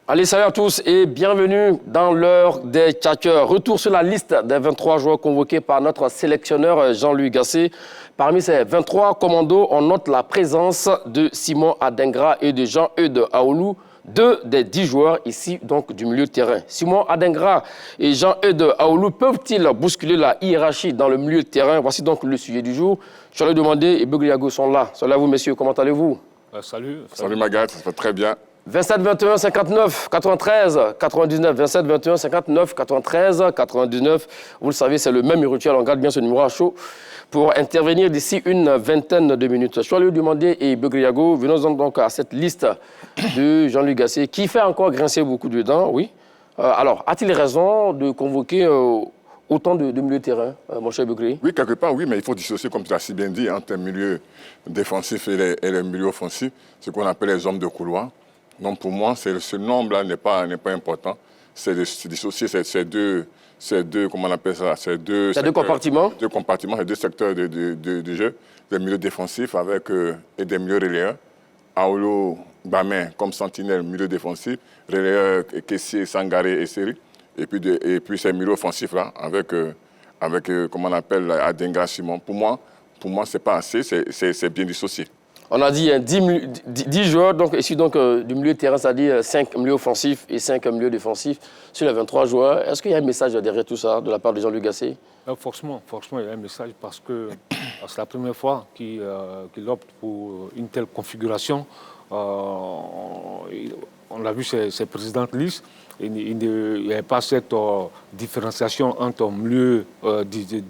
Allez, salut à tous et bienvenue dans l'heure des tchatcheurs. Retour sur la liste des 23 joueurs convoqués par notre sélectionneur Jean-Louis Gasset. Parmi ces 23 commandos, on note la présence de Simon Adingra et de Jean-Eudes Aoulou, deux des 10 joueurs ici donc du milieu de terrain. Simon Adingra et Jean-Eudes Aoulou peuvent-ils bousculer la hiérarchie dans le milieu de terrain? Voici donc le sujet du jour. Je vais demander et Begliago sont là. Salut à vous messieurs, comment allez-vous? Salut. Salut Magat, ça va très bien. 27 21 59 93 99 27 21 59 93 99. Vous le savez, c'est le même rituel. On garde bien ce numéro à chaud pour intervenir d'ici une vingtaine de minutes. Je vais lui demander, et Begliago, venons donc à cette liste de Jean-Louis Gasset qui fait encore grincer beaucoup de dents. Oui. Alors, a-t-il raison de convoquer autant de milieux de terrain, mon cher Begliago? Oui, quelque part, oui, mais il faut dissocier, comme tu l'as si bien dit, entre le milieu défensif et le milieu offensif, ce qu'on appelle les hommes de couloir. Donc pour moi, ce nombre-là n'est pas important. C'est de dissocier ces deux, comment on appelle ça, ces deux compartiments. Deux compartiments, ces deux secteurs de jeu, des milieux défensifs et des milieux relayeurs. Aoulou, Bamin comme sentinelle, milieu défensif, relayeur, Kessié, Sangaré et Seri. Et puis ces milieux offensifs-là, avec comment on appelle, Adingra, Simon. Pour moi, ce n'est pas assez, c'est bien dissocié. On a dit 10 joueurs donc, issus donc, du milieu de terrain, c'est-à-dire 5 milieux offensifs et 5 milieux défensifs sur les 23 joueurs. Est-ce qu'il y a un message derrière tout ça de la part de Jean-Louis Gasset? Forcément, il y a un message parce que c'est la première fois qu'il opte pour une telle configuration. On l'a vu, c'est président de liste. Il n'y avait pas cette différenciation entre milieu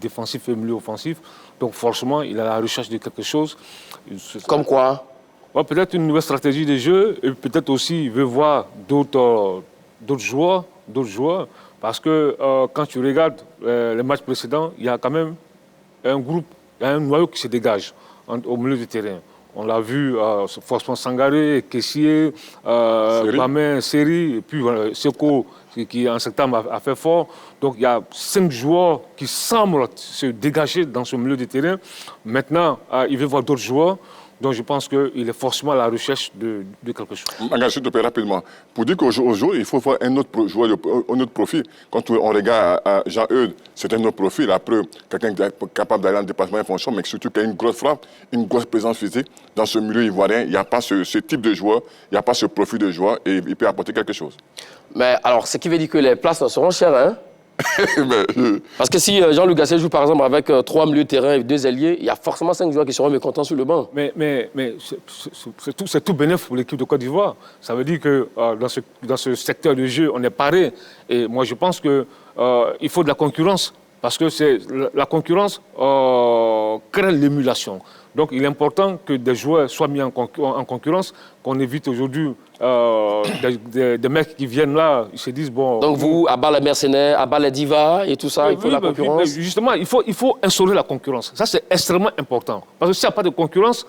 défensif et milieu offensif. Donc forcément, il est à la recherche de quelque chose. Comme quoi? Peut-être une nouvelle stratégie de jeu et peut-être aussi il veut voir d'autres joueurs. Parce que quand tu regardes les matchs précédents, il y a quand même un groupe, il y a un noyau qui se dégage au milieu du terrain. On l'a vu, forcément Sangaré, Kessié, Bamin, Seri, et puis Seko, qui en septembre a fait fort. Donc il y a 5 joueurs qui semblent se dégager dans ce milieu de terrain. Maintenant, il veut voir d'autres joueurs. Donc je pense qu'il est forcément à la recherche de quelque chose. Je te plaît rapidement. Pour dire qu'aujourd'hui, il faut voir un autre joueur, un autre profil. Quand on regarde Jean-Eudes, c'est un autre profil. Après, quelqu'un qui est capable d'aller en déplacement et fonction, mais surtout qui a une grosse frappe, une grosse présence physique. Dans ce milieu ivoirien, il n'y a pas ce type de joueur, il n'y a pas ce profil de joueur et il peut apporter quelque chose. Mais alors, ce qui veut dire que les places seront chères, hein? Parce que si Jean-Louis Gasset joue par exemple avec 3 milieux de terrain et 2 ailiers, il y a forcément 5 joueurs qui seront mécontents sur le banc. Mais c'est tout bénéf pour l'équipe de Côte d'Ivoire. Ça veut dire que dans ce secteur de jeu, on est paré. Et moi, je pense qu'il faut de la concurrence. Parce que la concurrence crée l'émulation. Donc, il est important que des joueurs soient mis en concurrence, qu'on évite aujourd'hui des mecs qui viennent là, ils se disent bon... Donc vous, à bas les mercenaires, à bas les divas et tout ça, il faut la concurrence. Mais justement, il faut instaurer la concurrence. Ça, c'est extrêmement important. Parce que s'il n'y a pas de concurrence,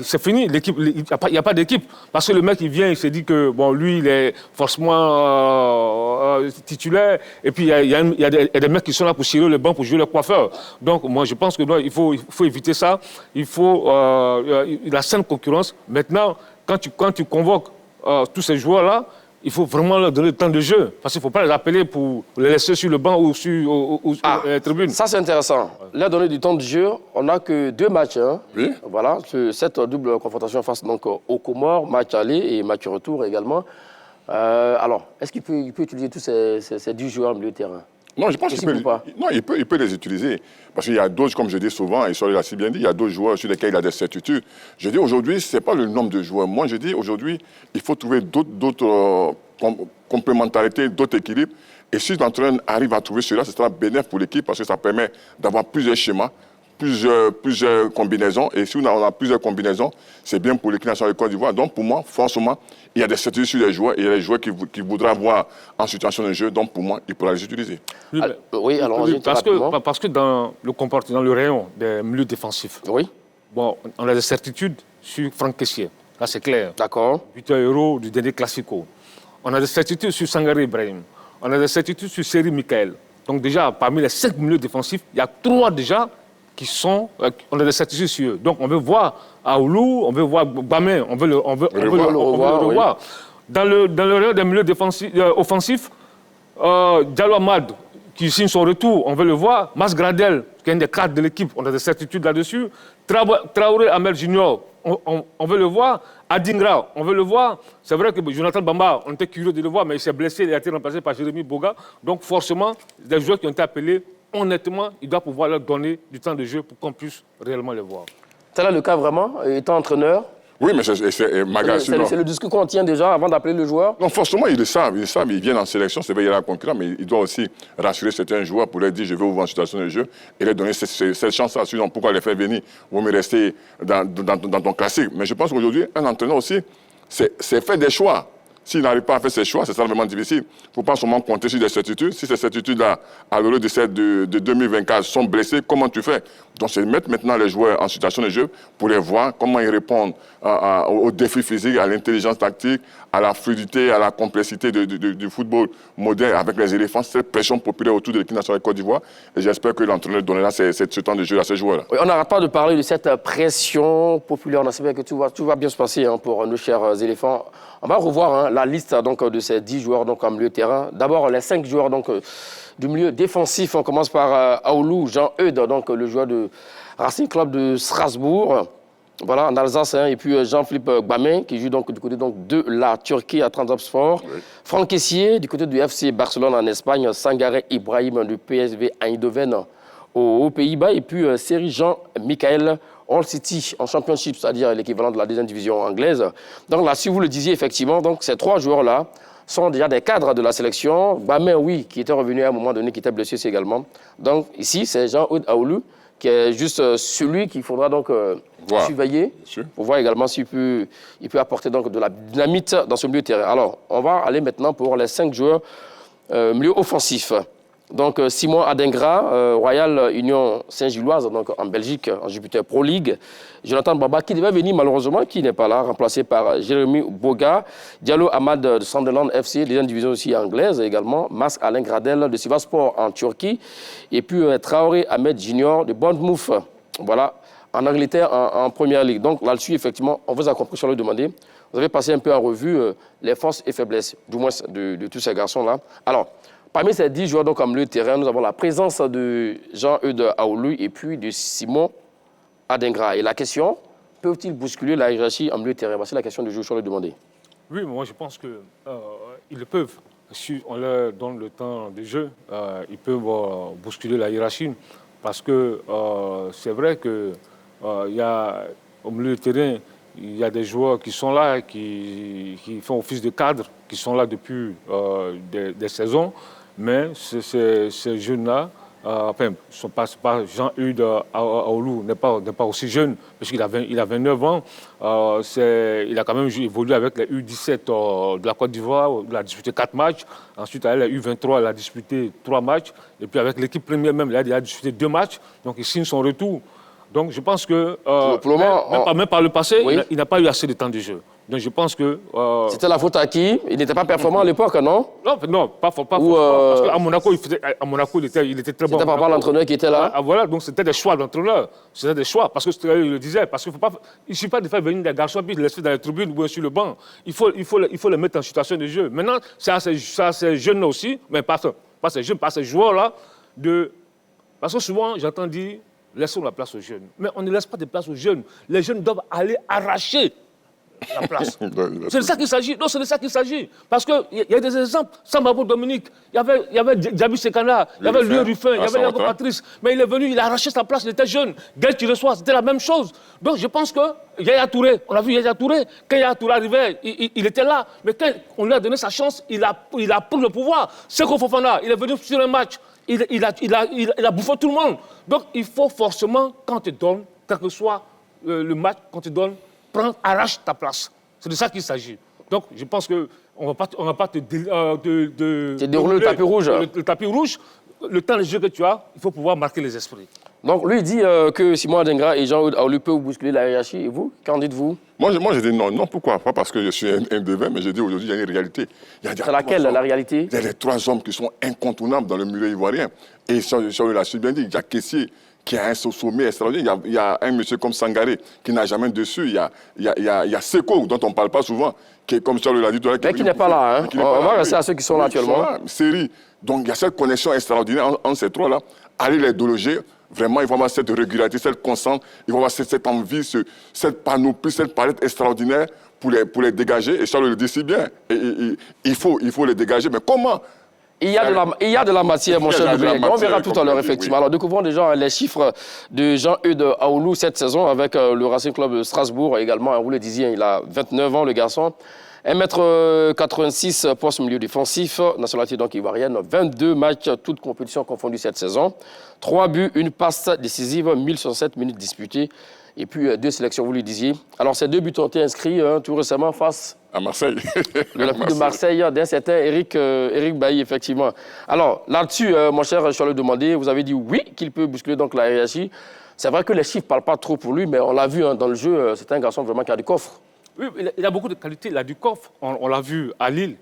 c'est fini, il n'y a pas d'équipe. Parce que le mec, il vient, il se dit que bon, lui, il est forcément titulaire, et puis il y a des mecs qui sont là pour cirer le banc, pour jouer le coiffeur. Donc moi, je pense que non, il faut éviter ça. Il faut la saine concurrence. Maintenant, quand tu convoques tous ces joueurs-là, il faut vraiment leur donner le temps de jeu. Parce qu'il ne faut pas les appeler pour les laisser sur le banc ou sur les tribunes. Ça, c'est intéressant. Leur donner du temps de jeu, on n'a que 2 matchs. Hein. Oui. Voilà, cette double confrontation face donc, aux Comores, match aller et match retour également. Alors, est-ce qu'il peut utiliser tous ces 10 joueurs au milieu de terrain? Non, je pense qu'il peut les utiliser. Parce qu'il y a d'autres, comme je dis souvent, et Soleil l'a si bien dit, il y a d'autres joueurs sur lesquels il a des certitudes. Je dis aujourd'hui, ce n'est pas le nombre de joueurs. Moi, je dis aujourd'hui, il faut trouver d'autres complémentarités, d'autres équilibres. Et si l'entraîneur arrive à trouver cela, ce sera bénéfique pour l'équipe parce que ça permet d'avoir plusieurs schémas, plusieurs combinaisons. Et si on a plusieurs combinaisons, c'est bien pour l'équipe nationale de Côte d'Ivoire. Donc pour moi, forcément, il y a des certitudes sur les joueurs et il y a des joueurs qui voudraient voir en situation de jeu. Donc pour moi, il pourra les utiliser. Oui, alors parce que dans le rayon des milieux défensifs, bon, on a des certitudes sur Franck Kessié. Là, c'est clair. D'accord. Buteur héros du dernier Classico. On a des certitudes sur Sangaré Ibrahim. On a des certitudes sur Seri Michael. Donc déjà, parmi les 5 milieux défensifs, il y a 3 déjà on a des certitudes sur eux. Donc on veut voir Aoulou, on veut voir Bamin, on veut le revoir. Dans le rayon des milieux offensifs, Diallo Amad, qui signe son retour, on veut le voir. Mas Gradel, qui est un des cadres de l'équipe, on a des certitudes là-dessus. Traoré Amel Junior, on veut le voir. Adingra, on veut le voir. C'est vrai que Jonathan Bamba, on était curieux de le voir, mais il s'est blessé, il a été remplacé par Jérémy Boga. Donc forcément, des joueurs qui ont été appelés, honnêtement, il doit pouvoir leur donner du temps de jeu pour qu'on puisse réellement les voir. C'est là le cas vraiment, étant entraîneur? Oui, mais c'est Maga. C'est le discours qu'on tient déjà avant d'appeler le joueur? Non, forcément, ils le savent, ils viennent en sélection, c'est vrai, il y a la concurrence, mais il doit aussi rassurer certains joueurs pour leur dire je vais vous voir en situation de jeu et leur donner cette chance-là. Sinon, pourquoi les faire venir? Vous me restez dans ton classique. Mais je pense qu'aujourd'hui, un entraîneur aussi, c'est faire des choix. S'il n'arrive pas à faire ses choix, c'est ça vraiment difficile. Il ne faut pas seulement compter sur des certitudes. Si ces certitudes-là, à l'heure de 2024, sont blessées, comment tu fais? Donc, c'est mettre maintenant les joueurs en situation de jeu pour les voir, comment ils répondent aux défis physiques, à l'intelligence tactique, à la fluidité, à la complexité du football moderne avec les éléphants, cette pression populaire autour de l'équipe nationale de Côte d'Ivoire. Et j'espère que l'entraîneur donnera ce temps de jeu à ces joueurs-là. Oui, on n'arrête pas de parler de cette pression populaire. On espère que tout va bien se passer pour nos chers éléphants. On va revoir la liste donc, de ces 10 joueurs donc, en milieu de terrain. D'abord, les 5 joueurs donc, du milieu défensif. On commence par Aoulou Jean-Eudes, donc le joueur de Racing Club de Strasbourg, voilà, en Alsace. Et puis Jean-Philippe Gbamin, qui joue donc, du côté donc, de la Turquie à Trabzonspor. Oui. Franck Kessié, du côté du FC Barcelone en Espagne. Sangaré Ibrahim du PSV Eindhoven aux Pays-Bas. Et puis Seri Jean-Michael All City en Championship, c'est-à-dire l'équivalent de la deuxième division anglaise. Donc là, si vous le disiez, effectivement, donc, ces 3 joueurs-là sont déjà des cadres de la sélection. Gbamin, oui, qui était revenu à un moment donné, qui était blessé aussi également. Donc ici, c'est Jean-Eudes Aoulou, qui est juste celui qu'il faudra donc surveiller pour voir également s'il peut apporter donc de la dynamite dans ce milieu de terrain. Alors, on va aller maintenant pour les 5 joueurs milieu offensif. Donc, Simon Adingra, Royal Union Saint-Gilloise, donc en Belgique, en Jupiter Pro League. Jonathan Bamba, qui devait venir malheureusement, qui n'est pas là, remplacé par Jérémy Boga. Diallo Amad de Sunderland FC, deuxième division aussi anglaise également. Mas Alain Gradel de Sivasspor en Turquie. Et puis Traoré Ahmed Junior de Bournemouth. Voilà, en Angleterre, en Première Ligue. Donc là-dessus, effectivement, on vous a compris sur le demander. Vous avez passé un peu en revue les forces et faiblesses, du moins de tous ces garçons-là. Alors, parmi ces 10 joueurs donc, en milieu de terrain, nous avons la présence de Jean-Eudes Aoulou et puis de Simon Adingra. Et la question, peuvent-ils bousculer la hiérarchie en milieu de terrain? Voici la question du jour, je le demander. Oui, moi je pense qu'ils le peuvent. Si on leur donne le temps de jeu, ils peuvent bousculer la hiérarchie. Parce que c'est vrai que au milieu de terrain, il y a des joueurs qui sont là, qui font office de cadre, qui sont là depuis des saisons. Mais ces jeunes-là, enfin, Jean-Eudes Aoulou n'est pas aussi jeune, parce qu'il a 29 ans. Il a quand même évolué avec les U17 de la Côte d'Ivoire, il a disputé 4 matchs. Ensuite, avec les U23, il a disputé 3 matchs. Et puis avec l'équipe première même, il a disputé 2 matchs. Donc il signe son retour. Donc je pense que, même par le passé, oui, il n'a pas eu assez de temps de jeu. Donc je pense que... C'était la faute à qui? Il n'était pas performant à l'époque, non? Non, pas forcément. Parce qu'à Monaco, il était très bon. C'était pas l'entraîneur qui était là? Voilà, donc c'était des choix d'entraîneur. C'était des choix, parce que je le disais, parce qu'il ne suffit pas de faire venir des garçons puis de les laisser dans les tribunes ou sur le banc. Il faut les mettre en situation de jeu. Maintenant, c'est à ces jeunes-là aussi, mais pas ces jeunes, pas ces joueurs-là, parce que souvent, j'entends dire, laissons la place aux jeunes. Mais on ne laisse pas de place aux jeunes. Les jeunes doivent aller arracher la place. C'est de ça qu'il s'agit. Non, c'est de ça qu'il s'agit. Parce qu'il y a des exemples. Sambabo Dominique, il y avait Diaby Sekana, il y avait Louis Ruffin, il y avait Yago Patrice. Mais il est venu, il a arraché sa place, il était jeune. Gaël Tiresois, c'était la même chose. Donc je pense que Yaya Touré, on a vu Yaya Touré, quand Yaya Touré arrivait, il était là. Mais quand on lui a donné sa chance, il a pris le pouvoir. Seko Fofana, il est venu sur un match. Il a bouffé tout le monde. Donc il faut forcément, quand tu donnes, quel que soit le match, quand tu donnes, arrache ta place. C'est de ça qu'il s'agit. Donc, je pense qu'on ne va pas te dérouler le tapis rouge. Le tapis rouge, le temps de jeu que tu as, il faut pouvoir marquer les esprits. Donc, lui, il dit que Simon Adingra et Jean-Eudes Aoulou peuvent bousculer la hiérarchie. Et vous, qu'en dites-vous? Moi, je dis non. Non, pourquoi? Pas parce que je suis un devin, mais je dis aujourd'hui, il y a une réalité. C'est laquelle, la réalité? Il y a les 3 hommes qui sont incontournables dans le milieu ivoirien. Et sur la bien dit, Jacques Kessié, qui a un sommet extraordinaire. Il y a un monsieur comme Sangaré qui n'a jamais dessus. Il y a Seko, dont on ne parle pas souvent, qui est comme Charles l'a dit. Mais qui n'est pas là. Hein. On va rester à ceux qui sont là actuellement. Série. Donc il y a cette connexion extraordinaire entre ces trois-là. Allez les déloger. Vraiment, il faut avoir cette régularité, cette constance, il faut avoir cette envie, cette panoplie, cette palette extraordinaire pour les dégager. Et Charles le dit si bien. Il faut les dégager. Mais comment? Il y a de la matière, mon cher Doublé. On verra tout à l'heure, effectivement. Oui. Alors, découvrons déjà les chiffres de Jean-Eudes Aoulou cette saison avec le Racing Club de Strasbourg également. Vous le disiez, il a 29 ans, le garçon. 1m86, poste milieu défensif, nationalité donc ivoirienne, 22 matchs, toutes compétitions confondues cette saison. 3 buts, une passe décisive, 1067 minutes disputées. Et puis 2 sélections, vous le disiez. Alors, ces 2 buts ont été inscrits tout récemment face à Marseille. L'Olympique de Marseille, d'un certain Eric Bailly, effectivement. Alors, là-dessus, mon cher Charles Demandé, vous avez dit oui, qu'il peut bousculer donc la hiérarchie. C'est vrai que les chiffres ne parlent pas trop pour lui, mais on l'a vu dans le jeu, c'est un garçon vraiment qui a du coffre. Oui, il a beaucoup de qualités, il a du coffre. On l'a vu à Lille.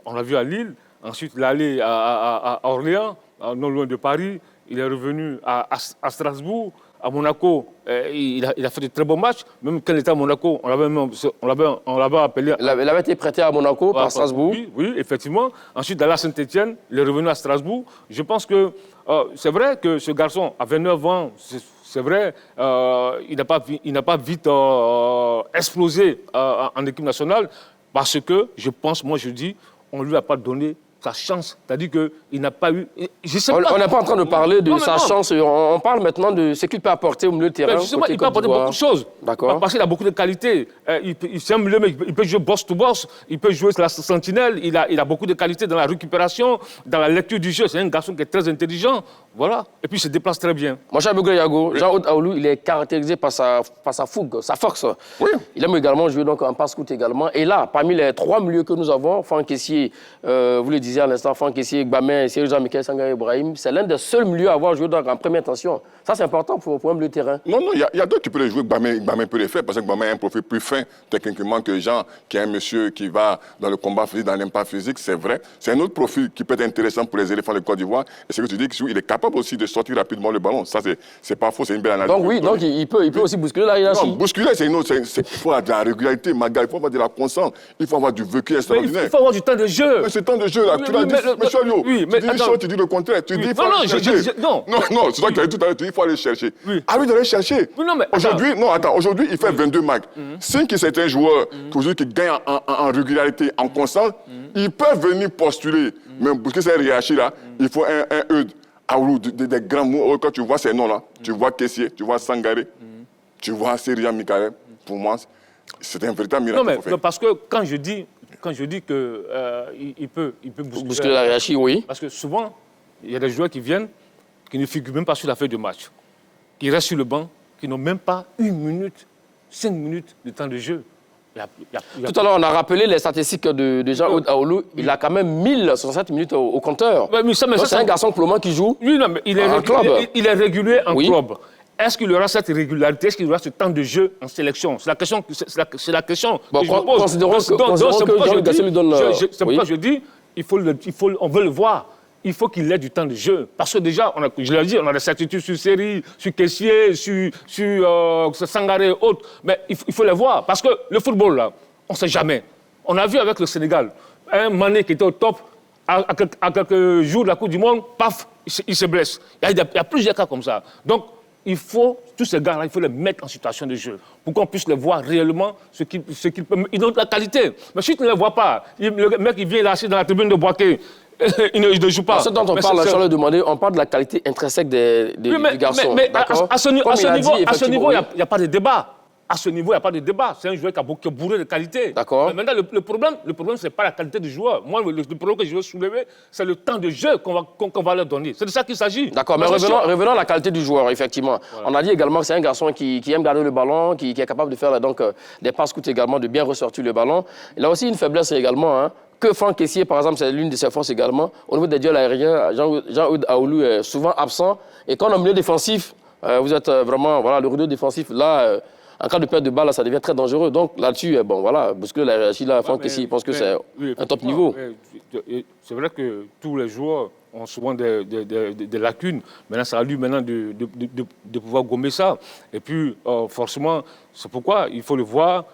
On l'a vu à Lille. Ensuite, il est allé à Orléans, non loin de Paris. Il est revenu à Strasbourg. À Monaco, il a fait de très bons matchs. Même quand il était à Monaco, on l'avait appelé. Il avait été prêté à Monaco par Strasbourg. Oui, effectivement. Ensuite, à la Saint-Etienne, il est revenu à Strasbourg. Je pense que c'est vrai que ce garçon, à 29 ans, c'est vrai, il n'a pas vite explosé en équipe nationale parce que, je pense, moi je dis, on ne lui a pas donné sa chance. C'est-à-dire qu'il n'a pas eu... On n'est pas en train de parler de sa chance. On parle maintenant de ce qu'il peut apporter au milieu de terrain. Justement, il peut apporter beaucoup de choses. D'accord. Parce qu'il a beaucoup de qualités. Il peut jouer boss-to-boss, il peut jouer la sentinelle. Il a beaucoup de qualités dans la récupération, dans la lecture du jeu. C'est un garçon qui est très intelligent. Voilà. Et puis, il se déplace très bien. Mon cher Bouglé Yago, Jean-Eudes Aoulou, il est caractérisé par sa fougue, sa force. Oui. Il aime également jouer donc en passe-coute également. Et là, parmi les 3 milieux que nous avons, Franck Kessié, vous le disiez à l'instant, Franck Kessié, Gbamé et Jean-Michel Sangaré Ibrahim, c'est l'un des seuls milieux à avoir joué donc en première intention. Ça, c'est important pour un milieu de terrain. Non, il y a d'autres qui peuvent les jouer. Gbamé peut les faire parce que Gbamé a un profil plus fin techniquement que Jean, qui est un monsieur qui va dans le combat physique, dans l'impact physique, c'est vrai. C'est un autre profil qui peut être intéressant pour les éléphants de Côte d'Ivoire. Et c'est ce que tu dis, qu'il est capable aussi de sortir rapidement le ballon. Ça, c'est pas faux, c'est une belle analyse. Donc oui, donc il peut aussi bousculer la hiérarchie. Non, bousculer, c'est une autre. Il faut avoir de la régularité, Maga, il faut avoir de la constance, il faut avoir du vécu extraordinaire. Il faut avoir du temps de jeu. Mais ce temps de jeu, là, tu l'as dit, M. Alliot, tu dis une chose, tu dis le contraire. Tu dis il faut aller chercher. Non, c'est toi qui as dit tout à l'heure, tu dis il faut aller chercher. Ah oui, d'aller chercher. Aujourd'hui, il fait 22 matchs. Si c'est un joueur qui gagne en régularité, en constance, il peut venir postuler. Mais pour que cette hiérarchie-là, il faut un Eudes Aoulou, des grands mots. Quand tu vois ces noms-là, tu vois Kessié, tu vois Sangaré, tu vois Serian Mikael, pour moi, c'est un véritable miracle. Non, parce que quand je dis qu'il peut bousculer la hiérarchie, oui. Parce que souvent, il y a des joueurs qui viennent, qui ne figurent même pas sur la feuille de match, qui restent sur le banc, qui n'ont même pas 1 minute, 5 minutes de temps de jeu. Tout à l'heure, on a rappelé les statistiques de Jean-Eudes Aoulou. Il a quand même 1067 minutes au compteur. C'est un garçon pour le moment qui joue en club. Il est régulier en club. Est-ce qu'il aura cette régularité? Est-ce qu'il aura ce temps de jeu en sélection? C'est la question bon, que je me pose. Considérons que Jean-Eudes Gassé lui donne... C'est pourquoi je dis, on veut le voir. Il faut qu'il ait du temps de jeu. Parce que déjà, je l'ai dit, on a des certitudes sur Série, sur Kessié, sur Sangaré et autres. Mais il faut les voir. Parce que le football, là, on ne sait jamais. On a vu avec le Sénégal, un Mané qui était au top, à quelques jours de la Coupe du Monde, paf, il se blesse. Il y a plusieurs cas comme ça. Donc, il faut, tous ces gars-là, il faut les mettre en situation de jeu pour qu'on puisse les voir réellement ce qu'ils peuvent. Ils ont de la qualité. Mais si tu ne les vois pas, le mec, il vient lâcher dans la tribune de Boaké. Il ne joue pas. Ce dont on parle, Charles Demandé, on parle de la qualité intrinsèque du garçon. Mais à ce niveau, il n'y a pas de débat. À ce niveau, il n'y a pas de débat. C'est un joueur qui est bourré de qualité. D'accord. Mais maintenant, le problème, ce n'est pas la qualité du joueur. Moi, le problème que je veux soulever, c'est le temps de jeu qu'on va leur donner. C'est de ça qu'il s'agit. D'accord, mais revenons à la qualité du joueur, effectivement. Voilà. On a dit également que c'est un garçon qui aime garder le ballon, qui est capable de faire donc, des passes courtes également, de bien ressortir le ballon. Il a aussi une faiblesse également, hein, que Franck Kessié, par exemple, c'est l'une de ses forces également. Au niveau des duels aériens, Jean-Eudes Aoulou est souvent absent. Et quand on a milieu défensif, vous êtes vraiment le rideau défensif, là... En cas de perte de balle, là, ça devient très dangereux. Donc là-dessus, bousculer la hiérarchie, là, Franck Kessié, je pense que c'est un top niveau. C'est vrai que tous les joueurs ont souvent des lacunes. Maintenant, ça a lui maintenant de pouvoir gommer ça. Et puis, forcément, c'est pourquoi il faut le voir.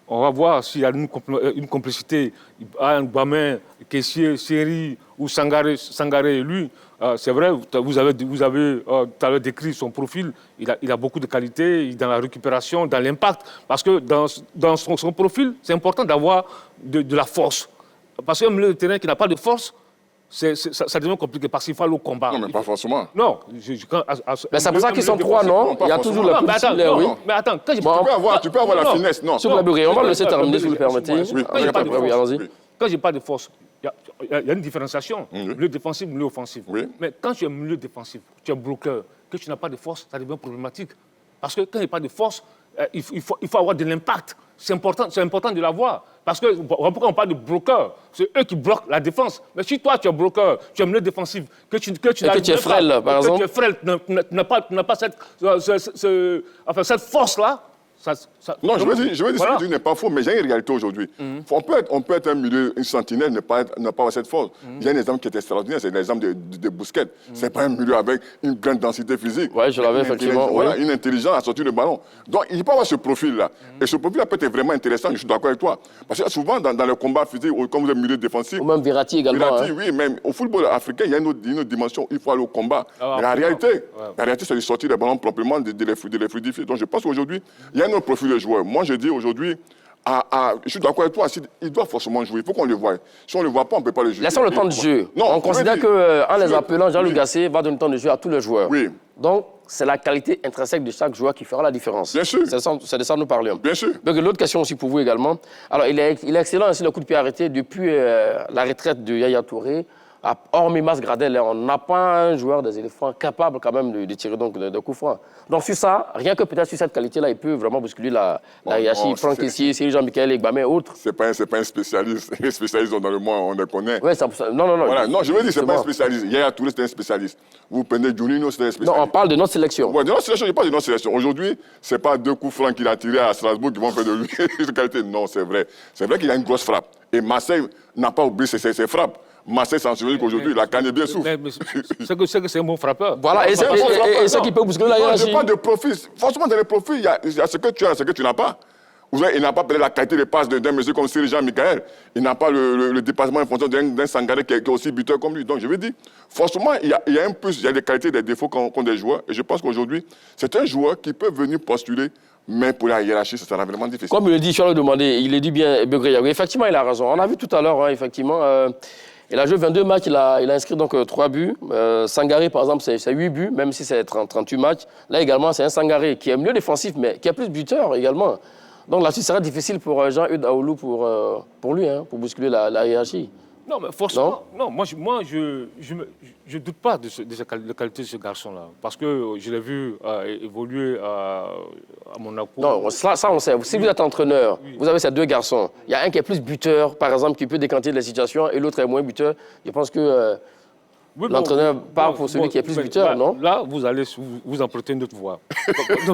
On va voir s'il y a une complicité. Un Bamin, caissier, Série ou Sangaré et lui. C'est vrai, vous avez tout à l'heure décrit son profil. Il a beaucoup de qualités dans la récupération, dans l'impact. Parce que dans son profil, c'est important d'avoir de la force. Parce qu'un milieu de terrain qui n'a pas de force, ça devient compliqué parce qu'il faut aller au combat. Non, mais pas forcément. Non. Mais c'est pour ça qu'ils sont trois, non? Il y a toujours la petite oui. Mais attends, quand tu peux avoir la finesse, non. Sur la durée, on va le laisser terminer, si vous le permettez. Quand j'ai pas de force, il y a une différenciation, milieu défensif, milieu offensif. Oui. Mais quand tu es milieu défensif, tu es bloqueur, que tu n'as pas de force, ça devient problématique. Parce que quand il n'y a pas de force, il faut avoir de l'impact. C'est important de l'avoir. Parce que pourquoi on parle de bloqueur? C'est eux qui bloquent la défense. Mais si toi, tu es bloqueur, tu es milieu défensif, que tu es frêle, par exemple. Que tu es frêle, tu n'as pas cette force-là. Non, je veux dire, ce que tu dis n'est pas faux, mais j'ai une réalité aujourd'hui. On peut être un milieu, une sentinelle, ne pas avoir cette force. Il y a un exemple qui est extraordinaire, c'est l'exemple de Busquets. C'est pas un milieu avec une grande densité physique. Oui, je l'avais effectivement. Voilà, une intelligence à sortir le ballon. Donc, il peut avoir ce profil-là. Et ce profil-là peut être vraiment intéressant, je suis d'accord avec toi. Parce que souvent, dans le combat physique, comme vous êtes milieu défensif... Ou même Verratti également. Verratti, oui, même au football africain, il y a une autre dimension, il faut aller au combat. Mais la réalité, c'est de sortir les ballons proprement, de les fluidifier. Donc, je pense qu'aujourd'hui, il y a un autre profil de joueur. Moi, je dis aujourd'hui, je suis d'accord avec toi, il doit forcément jouer. Il faut qu'on le voie. Si on ne le voit pas, on ne peut pas le jouer. Laissons le temps de jeu. Non, on considère qu'en les appelant, Jean-Luc Gasset va donner le temps de jeu à tous les joueurs. Oui. Donc, c'est la qualité intrinsèque de chaque joueur qui fera la différence. Bien sûr. C'est de ça que nous parlions. Bien sûr. Donc, l'autre question aussi pour vous également. Alors, il est excellent aussi le coup de pied arrêté depuis la retraite de Yaya Touré. Hormis Mas Gradel, on n'a pas un joueur des éléphants capable quand même de tirer donc de coups francs. Donc sur ça, rien que peut-être sur cette qualité-là, il peut vraiment bousculer la hiérarchie. Franck Kessié, Cyril Jean-Michel Egbamé et autres. C'est pas un spécialiste. Les spécialistes dans le monde, on les connaît. Oui, non. Voilà. Non, je veux dire, c'est pas un spécialiste. Yaya Touré, c'est un spécialiste. Vous prenez Juninho, c'est un spécialiste. Non, on parle de notre sélection. Ouais, de notre sélection, je parle de notre sélection. Aujourd'hui, c'est pas 2 coups francs qu'il a tirés à Strasbourg qui vont faire de lui une qualité. Non, c'est vrai. C'est vrai qu'il a une grosse frappe. Et Marseille n'a pas oublié ses frappes. Marseille s'en souvient qu'aujourd'hui, la canne est bien souffle. C'est que c'est un bon frappeur. Voilà, et c'est qui peut bousculer la hiérarchie. Je parle de profil. Forcément, dans les profils, il y a ce que tu as, ce que tu n'as pas. Il n'a pas peut-être la qualité de passe d'un monsieur comme Cyril Jean-Michel. Il n'a pas le dépassement en fonction d'un Sangaré qui est aussi buteur comme lui. Donc, je veux dire, forcément, il y a un plus, il y a des qualités, des défauts qu'ont des joueurs. Et je pense qu'aujourd'hui, c'est un joueur qui peut venir postuler, mais pour la hiérarchie, ça sera vraiment difficile. Comme il le dit, je vais le demander, il le dit bien, Begré. Effectivement, il a raison. On a vu tout à l'heure, effectivement. Il a joué 22 matchs, il a inscrit donc 3 buts. Sangaré, par exemple, c'est 8 buts, même si c'est 38 matchs. Là également, c'est un Sangaré qui est mieux défensif, mais qui est plus buteur également. Donc là-dessus, ça sera difficile pour Jean-Hugues Aoulou pour lui, pour bousculer la hiérarchie. Non, mais forcément, non, moi je doute pas de la qualité de ce garçon-là. Parce que je l'ai vu évoluer à Monaco. Non, ça on sait. Si vous êtes entraîneur, vous avez ces 2 garçons. Il y a un qui est plus buteur, par exemple, qui peut décanter les situations, et l'autre est moins buteur. Je pense que l'entraîneur part pour celui qui est plus buteur, non? Là, vous allez vous emprunter une autre voie. non.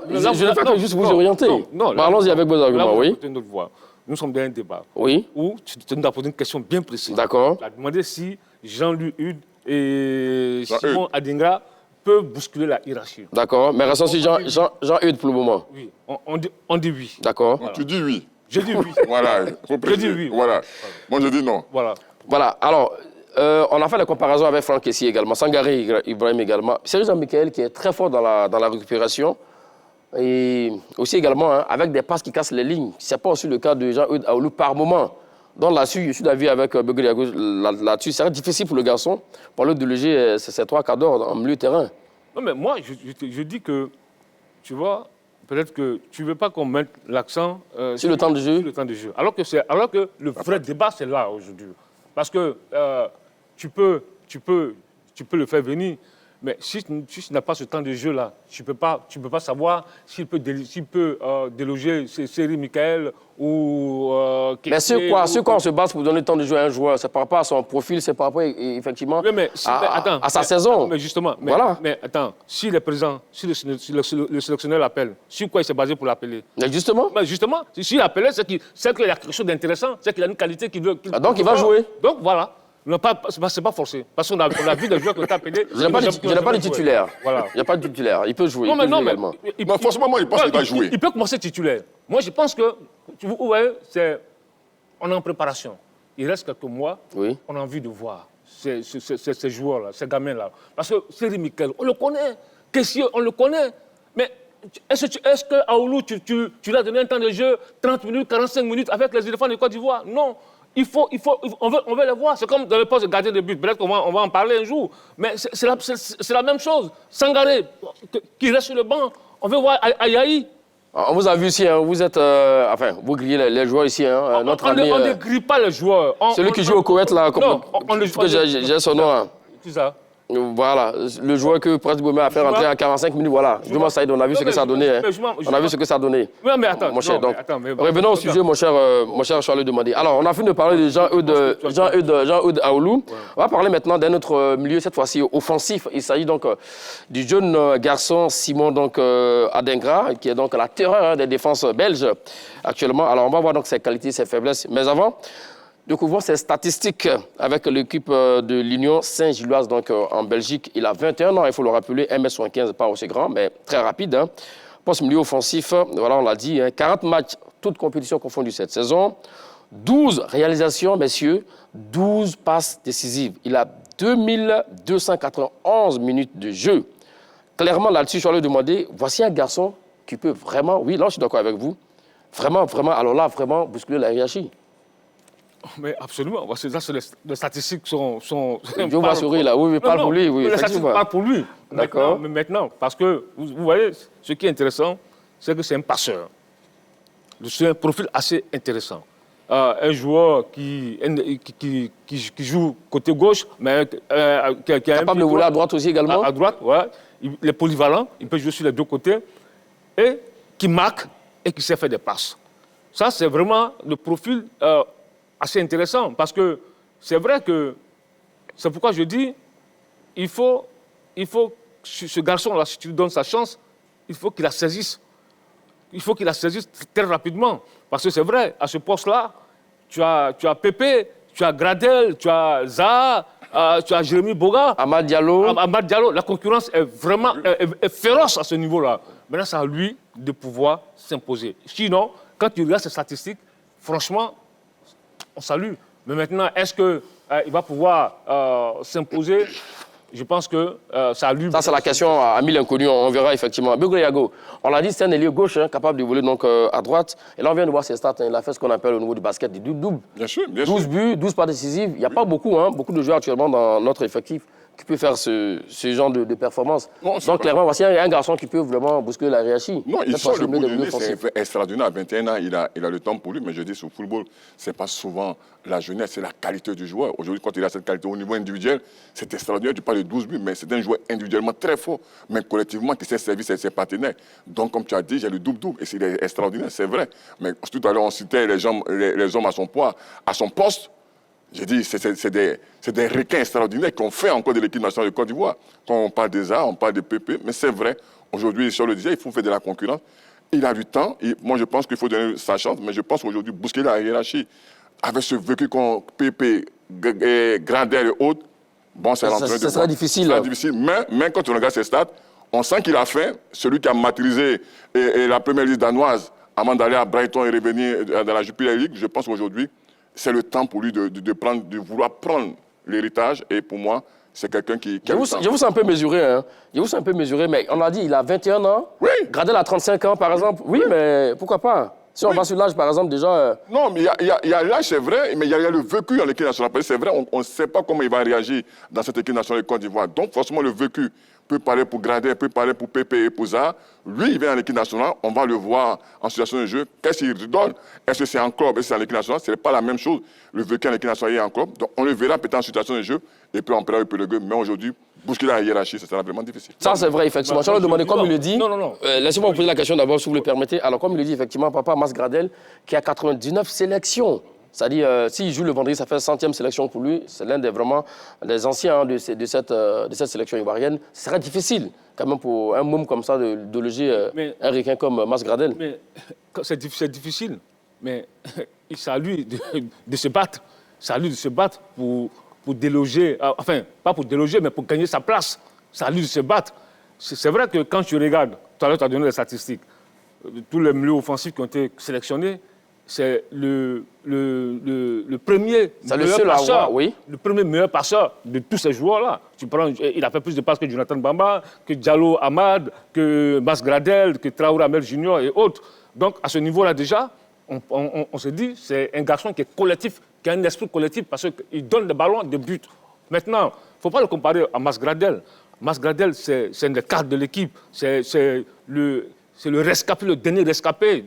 Je ne fais que juste vous orienter. Parlons-y avec vos arguments, oui. Une autre voie. Nous sommes dans un débat où tu nous as posé une question bien précise. D'accord. Tu as demandé si Jean-Louis Hude et Simon Adingra peuvent bousculer la hiérarchie. D'accord. Mais restons sur Jean Hude pour le moment. Oui. On dit oui. D'accord. Voilà. Tu dis oui. Je dis oui. Voilà. Je dis oui. Voilà. Moi, je dis non. Voilà. Alors, on a fait la comparaison avec Franck Kessié également, Sangaré Ibrahim également. Cyril Jean-Michel qui est très fort dans la récupération. Et aussi également avec des passes qui cassent les lignes. Ce n'est pas aussi le cas de Jean-Hugues Aoulou par moment. Donc là-dessus, je suis d'avis avec Begré là-dessus. C'est difficile pour le garçon, pour lui de loger ses 3 quarts d'heure en milieu de terrain. Non, mais moi, je dis que, tu vois, peut-être que tu ne veux pas qu'on mette l'accent sur le temps de jeu. Sur le temps de jeu. Alors que le vrai débat, c'est là aujourd'hui. Parce que tu peux le faire venir. Mais si tu n'as pas ce temps de jeu-là, tu peux pas savoir s'il peut déloger Cyril Michael ou... mais sur quoi on se base pour donner le temps de jeu à un joueur? C'est par rapport à son profil, c'est par rapport effectivement à sa saison. Mais justement, voilà. Mais attends, s'il est présent, si le sélectionneur l'appelle, sur quoi il s'est basé pour l'appeler? Mais justement, s'il l'appelait, c'est qu'il y a quelque chose d'intéressant, c'est qu'il a une qualité qu'il veut... donc il va jouer. Donc voilà. Non, c'est pas forcé. Parce qu'on a vu des joueurs qui ont été appelés. Je n'ai pas de titulaire. Voilà. Il n'y a pas de titulaire. Il peut jouer. Non, mais Moi, franchement, moi, je pense qu'il va jouer. Il peut commencer titulaire. Moi, je pense que, vous voyez, on est en préparation. Il reste quelques mois. Oui. On a envie de voir ces joueurs-là, ces gamins-là. Parce que Thierry Miquel, on le connaît. Kessié, on le connaît. Mais est-ce que Aoulou, tu lui as donné un temps de jeu, 30 minutes, 45 minutes avec les éléphants de Côte d'Ivoire? Non. On veut les voir. C'est comme dans le poste de gardien de but. Peut-être qu'on va en parler un jour. Mais c'est la même chose. Sangaré, qui reste sur le banc. On veut voir Ayaï. On vous a vu ici, hein, vous êtes... vous grillez les joueurs ici. Hein, notre on ami, ne grille pas les joueurs. Celui qui joue au Koweït, là, j'ai son nom. Hein. C'est ça. Voilà, le joueur que Prince Boumé a fait rentrer à 45 minutes, voilà. Juma Saïd, on a vu ce que ça a donné. Hein. On a vu ce que ça a donné. Oui, mais attends. Mon cher, donc, revenons au sujet, mon cher Charles Demandé. Alors, on a fini de parler de Jean-Eudes Aoulou. Ouais. On va parler maintenant d'un autre milieu, cette fois-ci offensif. Il s'agit donc du jeune garçon Simon Adingra, qui est donc la terreur des défenses belges actuellement. Alors, on va voir donc ses qualités, ses faiblesses. Mais avant, découvrons ses statistiques avec l'équipe de l'Union Saint-Gilloise, donc en Belgique. Il a 21 ans, il faut le rappeler, 1m75, pas aussi grand, mais très rapide. Hein. Poste milieu offensif, voilà, on l'a dit, hein, 40 matchs, toutes compétitions confondues cette saison. 12 réalisations, messieurs, 12 passes décisives. Il a 2291 minutes de jeu. Clairement, là-dessus, je vais lui demander, voici un garçon qui peut vraiment, oui, là, je suis d'accord avec vous, vraiment, alors là, vraiment bousculer la hiérarchie. Mais absolument. Les statistiques sont... Je vois sourire là. Oui, parle pour lui. Oui, les statistiques parlent pour lui. D'accord. Mais maintenant, parce que, vous voyez, ce qui est intéressant, c'est que c'est un passeur. C'est un profil assez intéressant. Un joueur qui joue côté gauche, mais qui a capable de voler à droite aussi également. À droite, ouais. Il est polyvalent, il peut jouer sur les deux côtés. Et qui marque et qui sait faire des passes. Ça, c'est vraiment le profil... assez intéressant, parce que c'est vrai que, c'est pourquoi je dis, il faut ce garçon-là, si tu lui donnes sa chance, il faut qu'il la saisisse. Il faut qu'il la saisisse très rapidement. Parce que c'est vrai, à ce poste-là, tu as Pépé, tu as Gradel, tu as Zaha, tu as Jérémy Boga. Amad Diallo. La concurrence est vraiment est féroce à ce niveau-là. Maintenant, c'est à lui de pouvoir s'imposer. Sinon, quand tu regardes ces statistiques, franchement, on salue. Mais maintenant, est-ce qu'il va pouvoir s'imposer? Je pense que ça a lui... Ça, c'est la question à mille inconnus. On verra effectivement. Bugoyago, on l'a dit, c'est un ailier gauche, hein, capable de voler donc, à droite. Et là, on vient de voir ses stats. Hein. Il a fait ce qu'on appelle au niveau du basket des doubles. Bien sûr, bien 12 sûr. buts, 12 pas décisives. Il n'y a pas beaucoup de joueurs actuellement dans notre effectif qui peut faire ce genre de performance. Non, donc, clairement, voici un garçon qui peut vraiment bousculer la hiérarchie. Non, il sort le bout de lui, c'est extraordinaire. À 21 ans, il a le temps pour lui. Mais je dis, sur le football, ce n'est pas souvent la jeunesse, c'est la qualité du joueur. Aujourd'hui, quand il a cette qualité au niveau individuel, c'est extraordinaire. Tu parles de 12 buts, mais c'est un joueur individuellement très fort, mais collectivement, qui sait servir ses partenaires. Donc, comme tu as dit, j'ai le double-double. Et c'est extraordinaire, c'est vrai. Mais tout à l'heure, on citait les hommes à son poids, à son poste. J'ai dit, c'est des requins extraordinaires qu'on fait encore de l'équipe nationale de Côte d'Ivoire. Quand on parle des arts, on parle de PP, mais c'est vrai. Aujourd'hui, sur le disait, il faut faire de la concurrence. Il a du temps. Moi, je pense qu'il faut donner sa chance, mais je pense qu'aujourd'hui, bousculer la hiérarchie, avec ce vécu qu'on PP, Gradel et autres, bon, c'est rentré. Ça sera difficile. Ça sera difficile. Mais quand on regarde ses stats, on sent qu'il a fait, celui qui a maîtrisé la première liste danoise, avant d'aller à Brighton et revenir dans la Jupiler League, je pense qu'aujourd'hui, c'est le temps pour lui de vouloir prendre l'héritage. Et pour moi, c'est quelqu'un qui je vous sens un peu mesuré. Hein. Je vous sens un peu mesuré, mais on a dit il a 21 ans. Oui. Gradel a 35 ans, par exemple. Oui, mais pourquoi pas? Si on va sur l'âge, par exemple, déjà... Non, mais il y a l'âge, c'est vrai, mais il y a le vécu dans l'équipe nationale. C'est vrai, on ne sait pas comment il va réagir dans cette équipe nationale de Côte d'Ivoire. Donc, forcément, le vécu peut parler pour Gradel, peut parler pour Pépé et pour Zaha. Lui, il vient en équipe nationale, on va le voir en situation de jeu. Qu'est-ce qu'il donne? Est-ce que c'est en club? Est-ce que c'est en équipe nationale? Ce n'est pas la même chose. Le vécu en équipe nationale et en club. Donc, on le verra peut-être en situation de jeu, et puis on peut le gueule. Mais aujourd'hui, bousculer la hiérarchie, ça sera vraiment difficile. Ça, c'est vrai, effectivement. Je vais demander, comme il le dit... Non. Laissez-moi vous poser la question d'abord, si vous le permettez. Alors, comme il le dit, effectivement, papa Mas Gradel, qui a 99 sélections. C'est-à-dire, s'il joue le vendredi, ça fait 100e sélection pour lui. C'est l'un des anciens de cette sélection ivoirienne. Ce serait difficile, quand même, pour un môme comme ça, de loger un requin comme Mas Gradel. Mais c'est difficile, mais c'est à lui de se battre. C'est à lui de se battre pour déloger, enfin, pas pour déloger, mais pour gagner sa place. C'est à lui de se battre. C'est vrai que quand tu regardes, tout à l'heure, tu as donné les statistiques, tous les milieux offensifs qui ont été sélectionnés, c'est le premier meilleur passeur, oui. le premier meilleur passeur de tous ces joueurs-là. Il a fait plus de passes que Jonathan Bamba, que Diallo Amad, que Mas Gradel, que Traoré Amel Junior et autres. Donc, à ce niveau-là, déjà, on se dit c'est un garçon qui est collectif, qui a un esprit collectif parce qu'il donne des ballons, des buts. Maintenant, il ne faut pas le comparer à Mas Gradel. Mas Gradel, c'est un des cadres de l'équipe. C'est le rescapé, le dernier rescapé.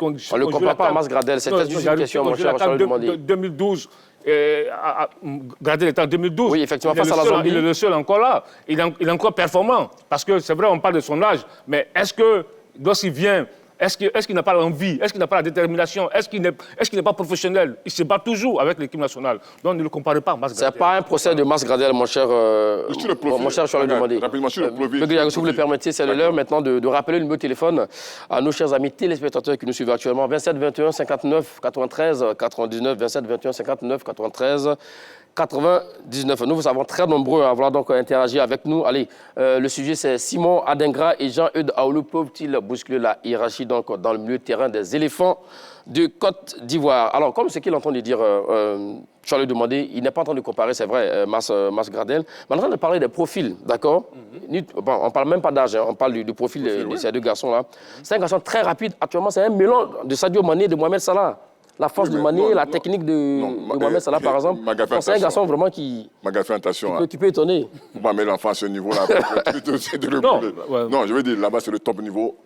On ne le compare pas à Mas Gradel. C'était juste une question, mon cher. En 2012. Gradel était en 2012. Oui, effectivement, face à la Zambie. Il est le seul encore là. Il est encore performant. Parce que c'est vrai, on parle de son âge. Mais est-ce que, lorsqu'il vient, est-ce qu'il n'a pas l'envie? Est-ce qu'il n'a pas la détermination? Est-ce qu'il n'est pas professionnel? Il se bat toujours avec l'équipe nationale. Donc ne le comparez pas à Mas Gradel. Ce n'est pas un procès de Mas Gradel, mon cher Charles Demandé. Rapidement, sur le profil. Si vous le permettez, c'est l'heure maintenant de rappeler le numéro de téléphone à nos chers amis téléspectateurs qui nous suivent actuellement. 27 21 59 93 99, 27 21 59 93 99. Nous vous avons très nombreux à vouloir donc interagir avec nous. Allez, le sujet c'est Simon Adingra et Jean-Eudes Aoulou peuvent-ils bousculer la hiérarchie donc, dans le milieu de terrain des éléphants de Côte d'Ivoire? Alors, comme ce qu'il entend dire Charles Demandé, il n'est pas en train de comparer, c'est vrai, Mas Gradel, mais en train de parler des profils, d'accord? Bon, on ne parle même pas d'âge, hein, on parle du profil de ces deux garçons-là. C'est un garçon très rapide. Actuellement, c'est un mélange de Sadio Mané et de Mohamed Salah. La force de Mané, la technique de Mohamed Salah, par exemple. C'est un garçon vraiment qui peut étonner. On va mettre l'enfant à ce niveau-là. Non, je veux dire, là-bas, c'est le top niveau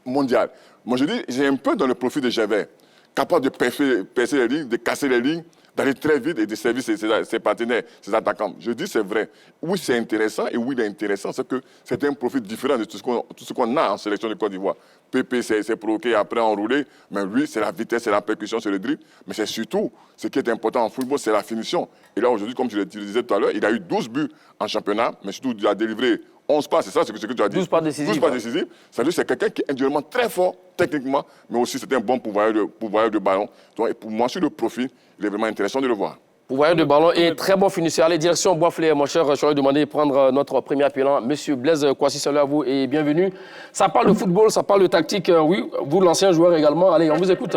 mondial. Moi, je dis, j'ai un peu dans le profil de Gervais, capable de percer les lignes, de casser les lignes, d'aller très vite et de servir ses partenaires, ses attaquants. Je dis, c'est vrai. Oui, c'est intéressant, et oui, il est intéressant, c'est que c'est un profil différent de tout ce qu'on a en sélection de Côte d'Ivoire. Pépé s'est provoqué, après enroulé, mais lui, c'est la vitesse, c'est la percussion, c'est le dribble, mais c'est surtout, ce qui est important en football, c'est la finition. Et là, aujourd'hui, comme je le disais tout à l'heure, il a eu 12 buts en championnat, mais surtout, il a délivré 11 passes, c'est ça ce que tu as dit. 12 passes décisives. 12 passes décisives. Ça veut dire que c'est quelqu'un qui est individuellement très fort, techniquement, mais aussi c'est un bon pourvoyeur de ballon. Donc, pour moi, sur le profil, il est vraiment intéressant de le voir. Pourvoyeur de ballon et très bon finisseur. Allez, direction Bois-Flair, mon cher, je vais demander de prendre notre premier appelant, Monsieur Blaise Kouassi, salut à vous et bienvenue. Ça parle de football, ça parle de tactique, oui, vous l'ancien joueur également. Allez, on vous écoute.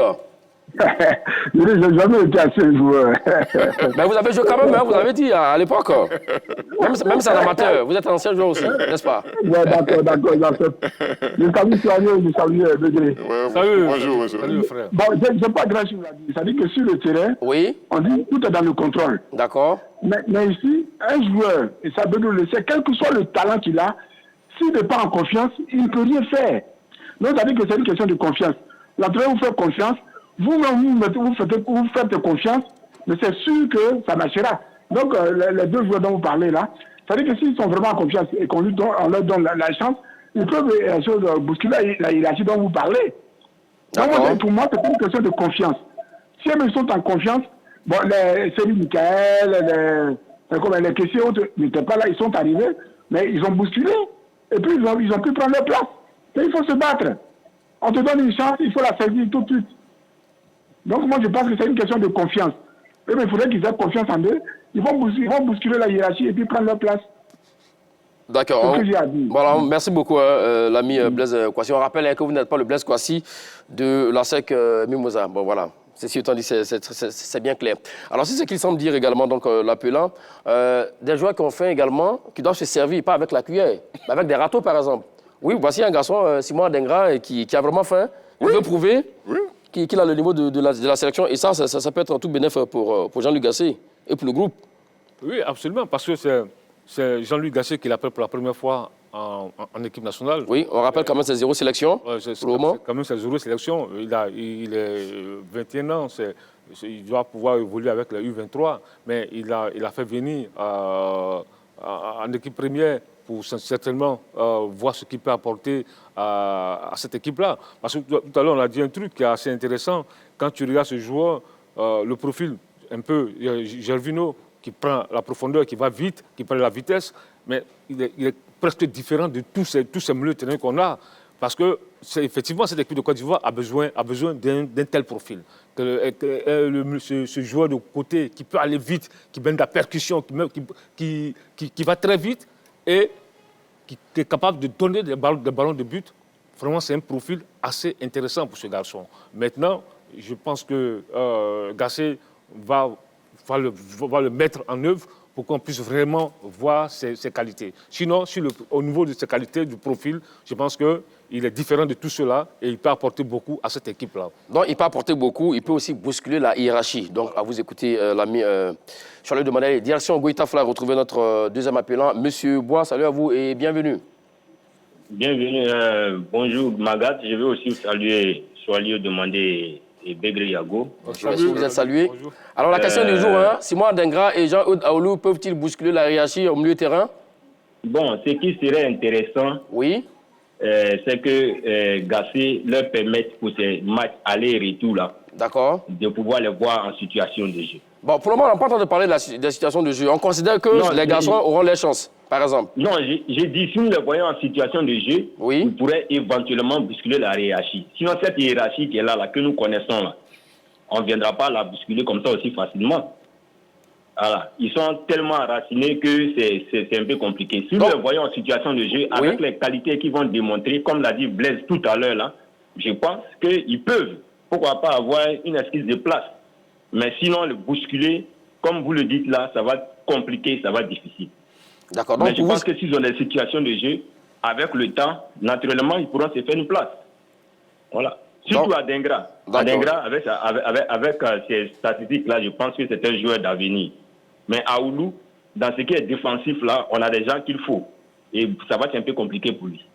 Je n'ai jamais été assez joueur. Mais vous avez joué quand même, hein, vous avez dit à l'époque. Même si c'est un amateur, vous êtes un ancien joueur aussi, n'est-ce pas? Ouais, d'accord. Je salue Soigneux, je salue Degré. Salut, bonjour. Salut, frère. Bon, je ne sais pas grand-chose à dire. Ça dit que sur le terrain, Oui. on dit tout est dans le contrôle. D'accord. Mais ici, un joueur, et ça veut nous laisser, quel que soit le talent qu'il a, s'il n'est pas en confiance, il ne peut rien faire. Donc, ça dit que c'est une question de confiance. L'entraîneur vous fait confiance, vous-même vous faites confiance, mais c'est sûr que ça marchera. Donc, les deux joueurs dont vous parlez là, ça veut dire que s'ils sont vraiment en confiance et qu'on leur donne la chance, ils peuvent bousculer la hiérarchie dont vous parlez. Donc, pour moi, c'est une question de confiance. Si ils sont en confiance, bon, c'est Michael, les questions n'étaient pas là, ils sont arrivés, mais ils ont bousculé. Et puis, ils ont pu prendre leur place. Mais il faut se battre. On te donne une chance, il faut la saisir tout de suite. Donc, moi, je pense que c'est une question de confiance. Mais il faudrait qu'ils aient confiance en eux. Ils vont bousculer la hiérarchie et puis prendre leur place. D'accord. C'est ce que j'ai à dire. Voilà, merci beaucoup, l'ami Blaise Kouassi. On rappelle que vous n'êtes pas le Blaise Kouassi de la SEC Mimosa. Bon, voilà. C'est autant dit, c'est bien clair. Alors, c'est ce qu'il semble dire également, donc, l'appelant. Des joueurs qui ont faim également, qui doivent se servir, pas avec la cuillère, mais avec des râteaux, par exemple. Oui, voici un garçon, Simon Adingra, qui a vraiment faim. Il veut prouver qu'il a le niveau de la sélection. Et ça peut être tout bénéfice pour Jean-Luc Gasset et pour le groupe. Oui, absolument, parce que c'est Jean-Luc Gasset qui l'appelle pour la première fois en équipe nationale. Oui, on rappelle quand même c'est 0 sélection pour le moment. Quand même c'est 0 sélection. Il est 21 ans, il doit pouvoir évoluer avec la U23, mais il a fait venir en équipe première pour certainement voir ce qu'il peut apporter à cette équipe-là. Parce que tout à l'heure, on a dit un truc qui est assez intéressant. Quand tu regardes ce joueur, le profil un peu Gervinho, qui prend la profondeur, qui va vite, qui prend la vitesse, mais il est presque différent de tous ces milieux de terrain qu'on a. Parce que, effectivement, cette équipe de Côte d'Ivoire a besoin d'un tel profil. Ce joueur de côté qui peut aller vite, qui mène de la percussion, qui va très vite et qui est capable de donner des ballons de but, vraiment, c'est un profil assez intéressant pour ce garçon. Maintenant, je pense que Gassé va le mettre en œuvre pour qu'on puisse vraiment voir ses qualités. Sinon, au niveau de ses qualités, du profil, je pense qu'il est différent de tout cela et il peut apporter beaucoup à cette équipe-là. Donc, il peut apporter beaucoup, il peut aussi bousculer la hiérarchie. Donc, à vous écouter, l'ami Charles de Manel, direction Goïta Fla, retrouver notre deuxième appelant, Monsieur Bois. Salut à vous et bienvenue. Bienvenue, bonjour Magat. Je veux aussi saluer Soalio Demandé et Begre Yago. Merci, vous êtes salués. Bonjour. Alors la question du jour, hein, Simon Adengra et Jean-Eudes Aoulou peuvent-ils bousculer la hiérarchie au milieu de terrain? Bon, ce qui serait intéressant, oui, c'est que Gassé leur permette pour ces matchs aller et retour là, de pouvoir les voir en situation de jeu. Bon, pour le moment, on n'a pas entendu parler de la situation de jeu. On considère que les garçons auront les chances, par exemple. Non, j'ai dit, si nous les voyons en situation de jeu, ils pourraient éventuellement bousculer la hiérarchie. Sinon, cette hiérarchie qui est là, que nous connaissons, là, on ne viendra pas la bousculer comme ça aussi facilement. Voilà. Ils sont tellement enracinés que c'est un peu compliqué. Si nous les voyons en situation de jeu, avec les qualités qu'ils vont démontrer, comme l'a dit Blaise tout à l'heure, là, je pense qu'ils peuvent, pourquoi pas, avoir une esquisse de place. Mais sinon, le bousculer, comme vous le dites là, ça va être compliqué, ça va être difficile. D'accord. Mais je pense que s'ils ont des situations de jeu, avec le temps, naturellement, ils pourront se faire une place. Voilà. Surtout à Dengra. À Dengra, avec ces statistiques-là, je pense que c'est un joueur d'avenir. Mais à Oulou, dans ce qui est défensif là, on a des gens qu'il faut. Et ça va être un peu compliqué pour lui.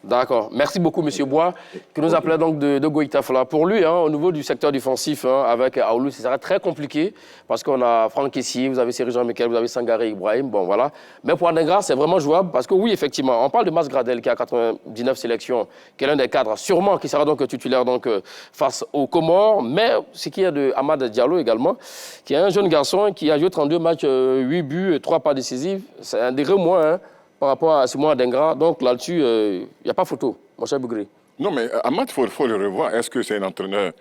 D'accord. Merci beaucoup, M. Bois, qui nous appelait donc de Goïta Fla. Pour lui, hein, au niveau du secteur défensif, hein, avec Aoulou, ça sera très compliqué parce qu'on a Franck Kessier, vous avez Serge Jean-Michel, vous avez Sangaré Ibrahim, bon voilà. Mais pour Adengra, c'est vraiment jouable parce que oui, effectivement, on parle de Mas Gradel qui a 99 sélections, qui est l'un des cadres, sûrement qui sera donc titulaire donc, face aux Comores. Mais ce qu'il y a de Amad Diallo également, qui est un jeune garçon qui a joué 32 matchs, 8 buts et 3 pas décisifs. C'est un degré moins, hein, par rapport à Simon Adengra. Donc là-dessus, il n'y a pas photo, mon cher Bougré. Non, mais Amad, il faut le revoir. Est-ce que c'est un entraîneur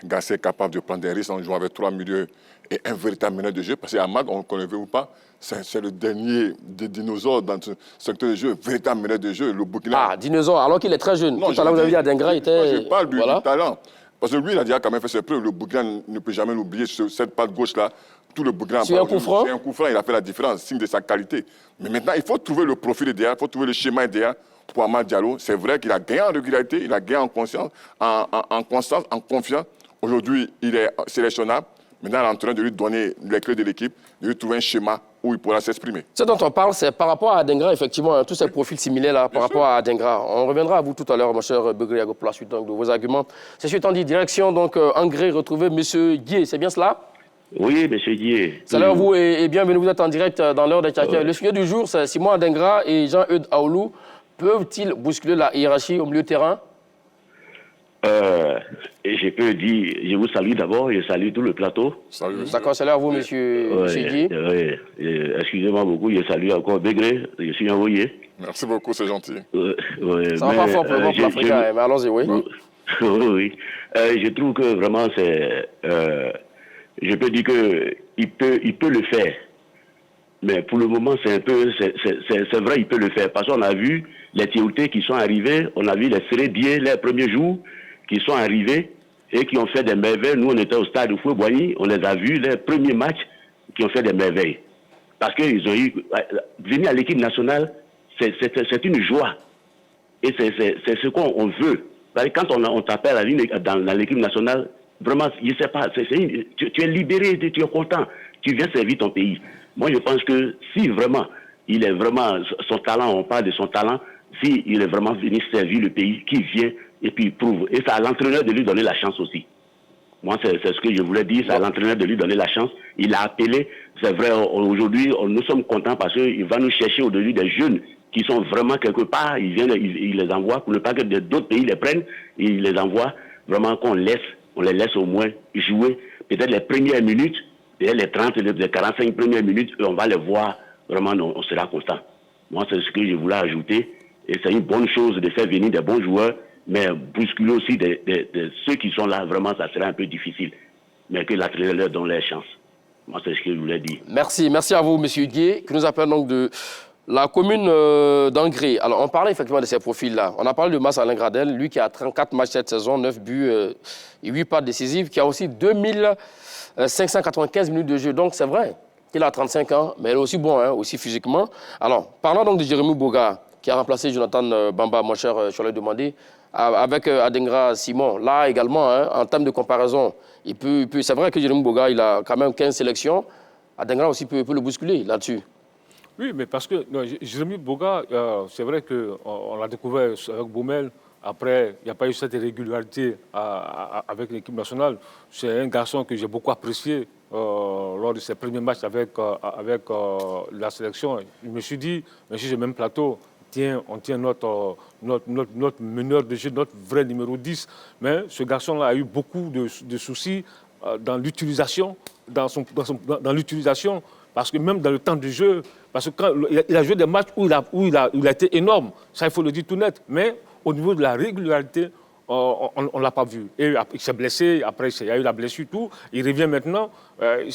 Gassé capable de prendre des risques en jouant avec 3 milieux et un véritable meneur de jeu? Parce qu'Amad, on ne le connaît ou pas, c'est le dernier des dinosaures dans ce secteur de jeu, véritable meneur de jeu, le Burkina. Ah, dinosaure, alors qu'il est très jeune. Non, tout à l'heure, vous avez dit Adengra était... Je parle du talent. Parce que lui, il a déjà quand même fait ses preuves. Le Burkina ne peut jamais l'oublier. Sur cette patte gauche-là, tout le Burkina... C'est un coup franc. C'est un coup franc, il a fait la différence, signe de sa qualité. Mais maintenant, il faut trouver le profil idéal, il faut trouver le schéma idéal pour Amad Diallo. C'est vrai qu'il a gagné en régularité, il a gagné en conscience, en constance, en confiance. Aujourd'hui, il est sélectionnable. Maintenant, on est en train de lui donner les clés de l'équipe, de lui trouver un schéma où il pourra s'exprimer. Ce dont on parle, c'est par rapport à Adengra, effectivement, hein, tous ces profils similaires là, par rapport à Adengra. On reviendra à vous tout à l'heure, mon cher Begriago, pour la suite donc, de vos arguments. C'est suite en dit, direction donc Angré, retrouver M. Guier, c'est bien cela? Oui, M. Guier. Salut à vous et bienvenue, vous êtes en direct dans l'heure des Tchakers. Le sujet du jour, c'est Simon Adengra et Jean-Eudes Aoulou. Peuvent-ils bousculer la hiérarchie au milieu de terrain? Et je peux dire, je vous salue d'abord, je salue tout le plateau. D'accord, salut à vous, monsieur Guy. Excusez-moi beaucoup, je salue encore Begré, je suis envoyé. Merci beaucoup, c'est gentil. Ça va pas fort pour l'Afrique, mais allons-y, oui. Oui. Je trouve que vraiment c'est... je peux dire qu'il peut le faire. Mais pour le moment, c'est vrai, il peut le faire. Parce qu'on a vu les Théoutés qui sont arrivés, on a vu les Sérédiens les premiers jours qui sont arrivés et qui ont fait des merveilles. Nous, on était au stade de Foué-Boigny, on les a vus, les premiers matchs qui ont fait des merveilles. Parce qu'ils ont eu... Venir à l'équipe nationale, c'est une joie. Et c'est ce qu'on veut. Quand on t'appelle dans l'équipe nationale, vraiment, je ne sais pas, tu es libéré, tu es content, tu viens servir ton pays. Moi, je pense que si vraiment, il est vraiment, son talent, on parle de son talent, si il est vraiment venu servir le pays, qui vient et puis il prouve. Et c'est à l'entraîneur de lui donner la chance aussi. Moi, c'est ce que je voulais dire, c'est à l'entraîneur de lui donner la chance. Il a appelé, c'est vrai, aujourd'hui, nous sommes contents parce qu'il va nous chercher au-dessus des jeunes qui sont vraiment quelque part, il les envoie, pour ne pas que d'autres pays les prennent, il les envoie, vraiment qu'on les laisse au moins jouer, peut-être les premières minutes, peut-être les 30, les 45 premières minutes, on va les voir, vraiment, on sera content. Moi, c'est ce que je voulais ajouter. Et c'est une bonne chose de faire venir des bons joueurs, mais bousculer aussi ceux qui sont là, vraiment, ça serait un peu difficile. Mais que l'entraîneur leur donne leur chance. Moi, c'est ce que je voulais dire. Merci. Merci à vous, M. Gué, qui nous appelle donc de la commune d'Angré. Alors, on parlait effectivement de ces profils-là. On a parlé de Mass Alain Gradel, lui qui a 34 matchs cette saison, 9 buts et 8 passes décisives, qui a aussi 2595 minutes de jeu. Donc, c'est vrai qu'il a 35 ans, mais il est aussi bon, hein, aussi physiquement. Alors, parlons donc de Jérémy Boga, qui a remplacé Jonathan Bamba, mon cher, je l'ai demandé, avec Adengra Simon. Là également, hein, en termes de comparaison, c'est vrai que Jérémy Boga, il a quand même 15 sélections. Adengra aussi peut le bousculer là-dessus. Oui, mais parce que Jérémy Boga, c'est vrai qu'on l'a découvert avec Baumel. Après, il n'y a pas eu cette régularité avec l'équipe nationale. C'est un garçon que j'ai beaucoup apprécié lors de ses premiers matchs avec la sélection. Je me suis dit, mais si j'ai le même plateau, on tient notre meneur de jeu, notre vrai numéro 10. Mais ce garçon-là a eu beaucoup de soucis dans l'utilisation, dans l'utilisation, parce que même dans le temps de jeu, parce que quand il a joué des matchs où il a été énorme, ça il faut le dire tout net, mais au niveau de la régularité, on ne l'a pas vu. Et il s'est blessé, après il y a eu la blessure, tout. Il revient maintenant,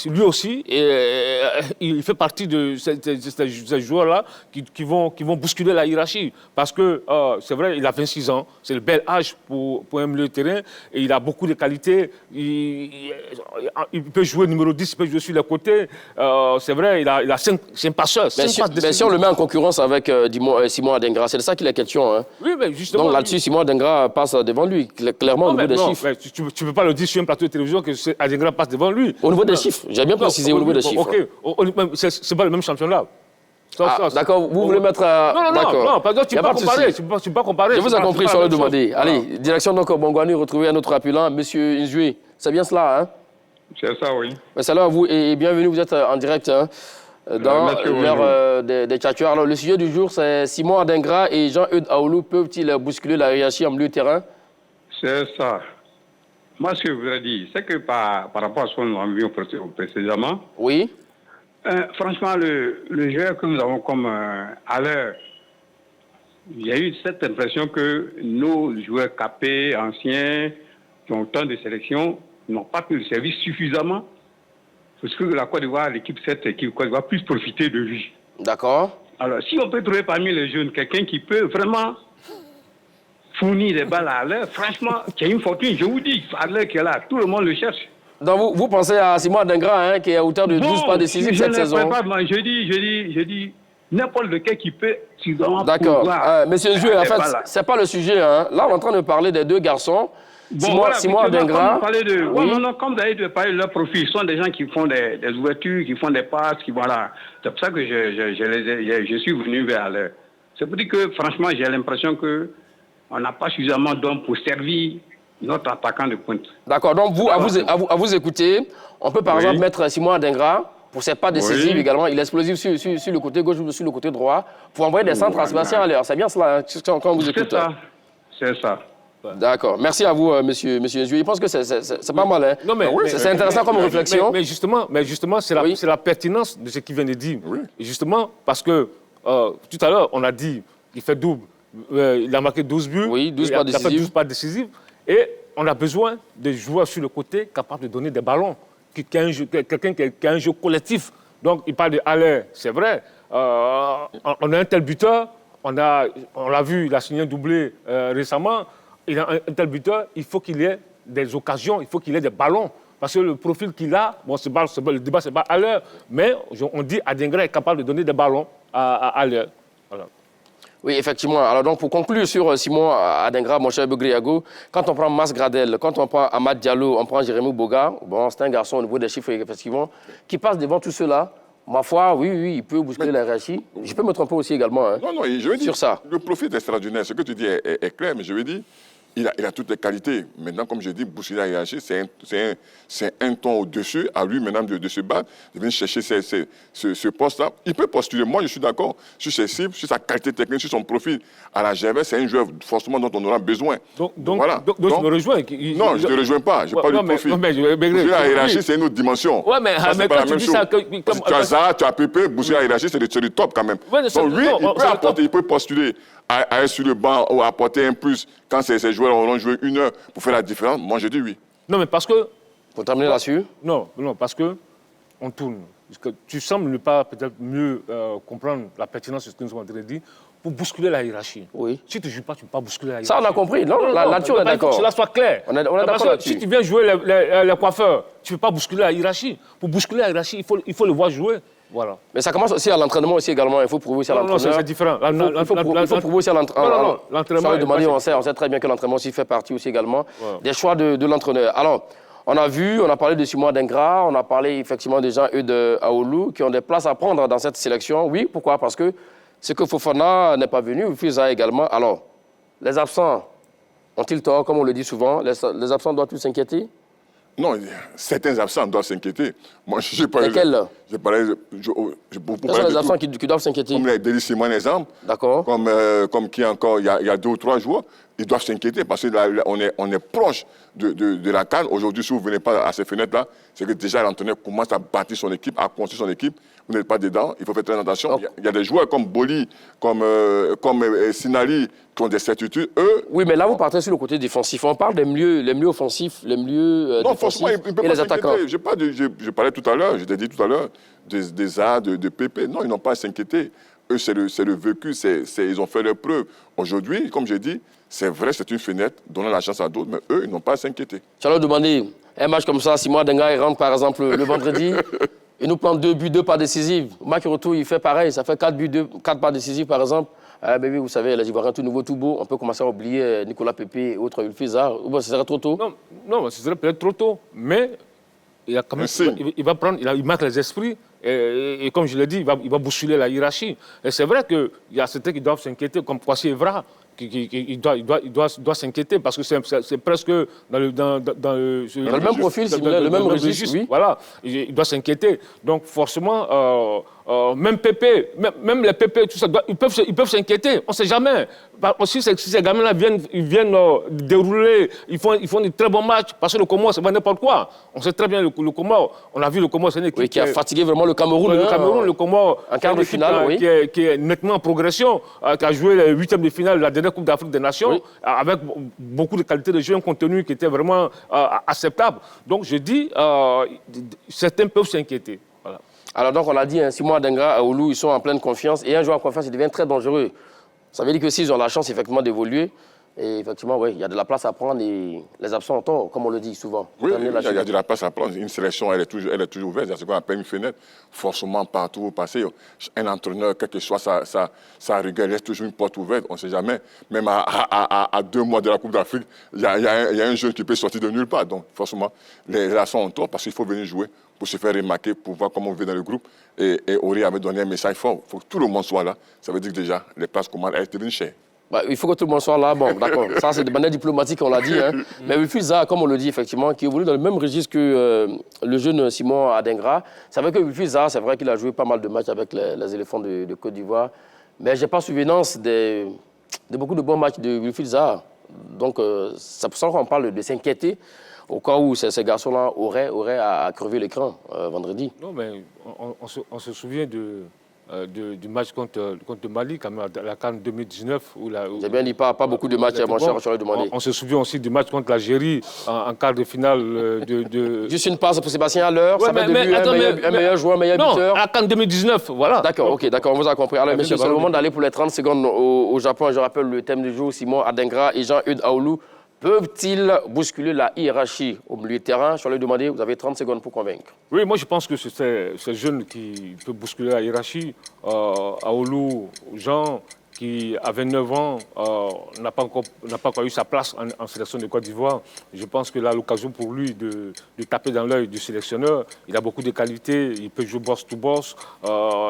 lui aussi, et il fait partie de ces joueurs-là qui vont bousculer la hiérarchie. Parce que c'est vrai, il a 26 ans, c'est le bel âge pour un milieu de terrain, et il a beaucoup de qualités. Il peut jouer numéro 10, il peut jouer sur les côtés. C'est vrai, il a 5 passeurs. Mais si on le met en concurrence avec Simon Adengra, c'est de ça qu'il est question. Hein. Oui, mais justement. Donc là-dessus, Simon Adengra passe devant lui, clairement, au niveau des chiffres. Mais tu ne peux pas le dire sur un plateau de télévision que Adengra passe devant lui. Au niveau des chiffres, j'ai bien précisé au niveau des chiffres. OK, c'est pas le même championnat. D'accord, vous voulez mettre... Non, parce que tu ne peux pas comparer. Je vous ai compris, je vais le demander. Allez, direction donc Bongouani, retrouver un autre appelant, M. Nzoué. C'est bien cela, hein? C'est ça, oui. Salut à vous et bienvenue, vous êtes en direct dans l'heure des tchatcheurs. Alors, le sujet du jour, c'est Simon Adengra et Jean-Eudes Aoulou peuvent-ils bousculer la hiérarchie en milieu de terrain? C'est ça. Moi, ce que je voudrais dire, c'est que par rapport à ce qu'on a vu précédemment, oui. Franchement, le joueur que nous avons comme à l'heure, j'ai eu cette impression que nos joueurs capés, anciens, qui ont tant de sélections, n'ont pas pu le servir suffisamment. Parce que la Côte d'Ivoire, cette équipe Côte d'Ivoire, puisse profiter de lui. D'accord. Alors, si on peut trouver parmi les jeunes quelqu'un qui peut vraiment fournir des balles à l'heure, franchement, qui a une fortune, je vous dis, à l'heure qui est là, tout le monde le cherche. Donc vous pensez à Simon Adengra, hein, qui est à hauteur de 12 pas décisifs cette saison. Je dis, n'importe lequel qui peut... D'accord. Monsieur Joué, en fait, ce n'est pas le sujet. Hein. Là, on est en train de parler des deux garçons. Simon Adengra. Comme vous avez parlé de leur profil, ce sont des gens qui font des ouvertures, qui font des passes, voilà. C'est pour ça que je suis venu vers l'heure. C'est pour dire que, franchement, j'ai l'impression qu'on n'a pas suffisamment d'hommes pour servir notre attaquant de pointe. D'accord. Donc, à vous écouter, on peut par exemple mettre Simon Adengra pour ses pas décisifs également. Il est explosif sur le côté gauche ou sur le côté droit pour envoyer des centres transversaux à l'heure. C'est bien cela, hein, quand vous écoutez. C'est ça. D'accord. Merci à vous, monsieur Nzoué. Je pense que c'est pas mal. Hein. Non, c'est intéressant comme réflexion. Mais justement, c'est la pertinence de ce qu'il vient de dire. Oui. Et justement, parce que tout à l'heure, on a dit qu'il fait double. Il a marqué 12 buts. Oui, 12 pas décisifs. 12 pas décisifs. Et on a besoin de joueurs sur le côté capables de donner des ballons. Quelqu'un qui a un jeu collectif. Donc, il parle de Allaire, c'est vrai. On a un tel buteur. On l'a vu, il a signé un doublé récemment. Il a un tel buteur, il faut qu'il ait des occasions, il faut qu'il ait des ballons. Parce que le profil qu'il a, le débat, ce n'est pas à l'heure, mais on dit Adengra est capable de donner des ballons à l'heure. Voilà. Oui, effectivement. Alors donc, pour conclure sur Simon Adengra, mon cher Begriago, quand on prend Mass Gradel, quand on prend Amad Diallo, on prend Jérémy Boga, bon, c'est un garçon au niveau des chiffres, effectivement, qui passe devant tout cela. Ma foi, oui, il peut bousculer la hiérarchie. Je peux me tromper aussi également. Hein, non, je veux dire, sur ça. Le profil est extraordinaire. Ce que tu dis est clair, mais je veux dire, il a toutes les qualités. Maintenant, comme je dis, bousculer la hiérarchie, c'est un ton au-dessus, à lui maintenant de se battre, de venir chercher ce poste-là. Il peut postuler, moi je suis d'accord, sur ses cibles, sur sa qualité technique, sur son profil. À la Gervais, c'est un joueur forcément dont on aura besoin. Donc tu me rejoins. Non, je ne te rejoins pas, je parle du profil. Bousculer la hiérarchie, c'est une autre dimension. Ouais, mais c'est pas la même chose. Tu as Zaha, tu as Pépé, bousculer la hiérarchie, c'est du top quand même. Ouais, donc lui, il peut postuler à être sur le banc ou à apporter un plus quand ces joueurs auront joué 1 heure pour faire la différence. Moi, je dis oui. Non, mais parce que... Pour terminer là-dessus. Non, parce que on tourne. Parce que tu sembles ne pas peut-être mieux comprendre la pertinence de ce que nous avons dit pour bousculer la hiérarchie. Oui. Si tu ne joues pas, tu ne peux pas bousculer la hiérarchie. Ça, on a compris. Non, là-dessus, on est d'accord. Il faut que cela soit clair. On est d'accord là-dessus. Si tu viens jouer les coiffeurs, tu ne peux pas bousculer la hiérarchie. Pour bousculer la hiérarchie, il faut le voir jouer. Voilà. Mais ça commence aussi à l'entraînement aussi également. Il faut prouver aussi à l'entraîneur. Non, c'est différent. Il faut prouver aussi à l'entraîneur. L'entraînement. On sait très bien que l'entraînement aussi fait partie aussi également des choix de l'entraîneur. Alors, on a parlé de Simon Adingra, on a parlé effectivement des gens, eux, de Aoulou, qui ont des places à prendre dans cette sélection. Oui, pourquoi? Parce que c'est que Fofana n'est pas venu, Fiza également. Alors, les absents ont-ils tort, comme on le dit souvent? Les absents doivent tous s'inquiéter? Non, certains absents doivent s'inquiéter. Moi, je parlais... Lesquels? Quels sont les absents qui doivent s'inquiéter? Comme les Délis Simon, exemple. D'accord. Comme qui encore, il y a 2 ou 3 joueurs, ils doivent s'inquiéter parce qu'on est proche de la CAN. Aujourd'hui, si vous ne venez pas à ces fenêtres-là, c'est que déjà l'entraîneur commence à bâtir son équipe, à construire son équipe. Vous n'êtes pas dedans, il faut faire très attention. Il y a des joueurs comme Boli, comme Sinali, qui ont des certitudes. Eux... Oui, mais là, vous partez sur le côté défensif. On parle des milieux offensifs, les milieux défensifs et les attaquants. Je parlais tout à l'heure, je t'ai dit tout à l'heure, des Zaha, de Pépé. Non, ils n'ont pas à s'inquiéter. Eux, c'est le vécu, ils ont fait leurs preuves. Aujourd'hui, comme j'ai dit, c'est vrai, c'est une fenêtre, donnant la chance à d'autres, mais eux, ils n'ont pas à s'inquiéter. J'allais demander, un match comme ça, Simon Adingra, il rentre par exemple le vendredi, il nous prend 2 buts, 2 pas décisifs. Au match retour, il fait pareil, ça fait 4 buts, 4 pas décisifs par exemple. Mais oui, vous savez, les Ivoiriens, tout nouveau, tout beau, on peut commencer à oublier Nicolas Pépé et autres Fiza. Ou ce serait trop tôt? Non, ce serait peut-être trop tôt, mais il a quand même, il va prendre, il marque les esprits. Et comme je l'ai dit, il va bousculer la hiérarchie. Et c'est vrai qu'il y a certains qui doivent s'inquiéter, comme Kwasi Evra, il doit s'inquiéter parce que c'est presque dans le même profil, le même registre. Oui. Voilà, il doit s'inquiéter. Donc forcément, même Pépé, même les Pépé, tout ça, ils peuvent s'inquiéter. On ne sait jamais. Si ces gamins-là viennent dérouler, ils font des très bons matchs, parce que le Comore, c'est pas n'importe quoi. On sait très bien le Comore. On a vu le Comore, c'est une équipe qui a fatigué vraiment le Cameroun. Le Comore, en quart de finale, qui est nettement en progression, qui a joué les 8e de finale de la dernière Coupe d'Afrique des Nations, avec beaucoup de qualité de jeu, un contenu qui était vraiment acceptable. Donc je dis, certains peuvent s'inquiéter. Voilà. Alors donc on a dit, Simon Adingra, Aoulou, ils sont en pleine confiance, et un joueur en confiance, il devient très dangereux. Ça veut dire que s'ils ont la chance effectivement d'évoluer, et effectivement, oui, il y a de la place à prendre et les absents ont tort, comme on le dit souvent. Oui, il y a de la place à prendre. Une sélection, elle est toujours ouverte. C'est ce qu'on appelle une fenêtre. Forcément, partout où vous passez, un entraîneur, quelle que soit sa rigueur, laisse toujours une porte ouverte. On ne sait jamais. Même à 2 mois de la Coupe d'Afrique, il y a un jeune qui peut sortir de nulle part. Donc, forcément, les relations ont tort parce qu'il faut venir jouer pour se faire remarquer, pour voir comment on vit dans le groupe. Et Auré avait donné un message fort. Il faut que tout le monde soit là. Ça veut dire que déjà, les places commencent à être devenues chères. Il faut que tout le monde soit là. Bon, d'accord. Ça, c'est de manière diplomatique, on l'a dit. Mais Fiza, comme on le dit, effectivement, qui évolue dans le même registre que le jeune Simon Adingra. C'est vrai que Fiza, c'est vrai qu'il a joué pas mal de matchs avec les éléphants de Côte d'Ivoire. Mais je n'ai pas souvenance de beaucoup de bons matchs de Fiza. Donc, c'est pour ça qu'on parle de s'inquiéter au cas où ces garçons-là auraient à crever l'écran vendredi. Non, mais on se souvient du match contre Mali, quand même, à la CAN 2019. J'ai bien dit pas beaucoup de matchs, mon cher, j'aurais demandé. On se souvient aussi du match contre l'Algérie en quart de finale de... Juste une passe pour Sébastien Haller, ça fait de lui un meilleur joueur, meilleur buteur. Non, à la CAN 2019, voilà. D'accord, ok, d'accord, on vous a compris. Alors, messieurs, c'est le moment d'aller pour les 30 secondes au Japon. Je rappelle le thème du jour, Simon Adingra et Jean-Eudes Aoulou. Peuvent-ils bousculer la hiérarchie au milieu de terrain? Je vais lui demander, vous avez 30 secondes pour convaincre. Oui, moi je pense que c'est ce jeune qui peut bousculer la hiérarchie. Aoulou, Jean, qui, à 29 ans, n'a pas encore eu sa place en sélection de Côte d'Ivoire. Je pense que là, l'occasion pour lui de taper dans l'œil du sélectionneur. Il a beaucoup de qualités, il peut jouer boss to boss,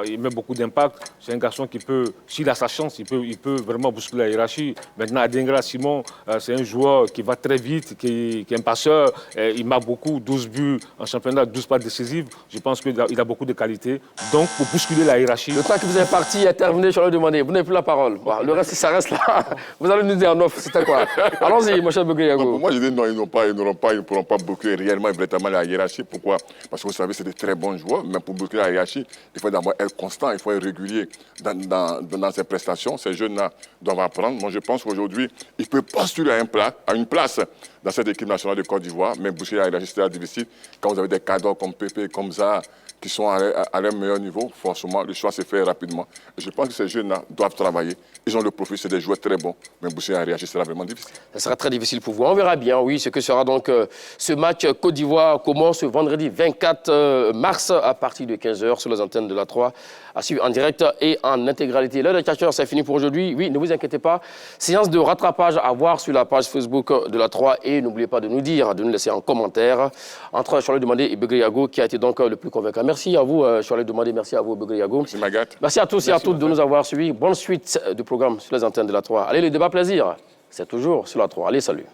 il met beaucoup d'impact. C'est un garçon qui peut, s'il a sa chance, il peut vraiment bousculer la hiérarchie. Maintenant, Adingra Simon, c'est un joueur qui va très vite, qui est un passeur. Il marque beaucoup, 12 buts en championnat, 12 passes décisives. Je pense qu'il a beaucoup de qualités. Donc, pour bousculer la hiérarchie... Le temps que vous êtes parti et terminé, je vais demander. Vous n'avez plus la parole. Bon, le reste, ça reste là. Vous allez nous dire en off, c'était quoi? Allons-y, mon cher Begueyago. Pour moi, je dis non, ils ne pourront pas boucler réellement, véritablement la hiérarchie. Pourquoi? Parce que vous savez, c'est de très bons joueurs, mais pour boucler la hiérarchie, il faut d'abord être constant, il faut être régulier dans ses prestations. Ces jeunes-là doivent apprendre. Moi, je pense qu'aujourd'hui, ils peuvent postuler à une place dans cette équipe nationale de Côte d'Ivoire, mais boucler la hiérarchie, c'est difficile. Quand vous avez des cadres comme Pépé, comme Zaha, qui sont à leur meilleur niveau, forcément, le choix se fait rapidement. Et je pense que ces jeunes-là doivent travailler. Ils ont le profil, c'est des joueurs très bons, mais boucher à réagir, sera vraiment difficile. Ça sera très difficile pour vous. On verra bien, oui, ce que sera donc ce match Côte d'Ivoire commence ce vendredi 24 mars à partir de 15h sur les antennes de la 3, à suivre en direct et en intégralité. L'heure des catcheurs, c'est fini pour aujourd'hui. Oui, ne vous inquiétez pas. Séance de rattrapage à voir sur la page Facebook de la 3 et n'oubliez pas de nous dire, de nous laisser en commentaire entre Charles Demandé et Begueyago qui a été donc le plus convaincant. Merci à vous, Charles Demandé, merci à vous, Begueyago. Merci Magat. Merci à tous et à toutes de nous avoir suivis. Bonne suite du programme sur les antennes de la 3. Allez, le débat plaisir, c'est toujours sur la 3. Allez, salut.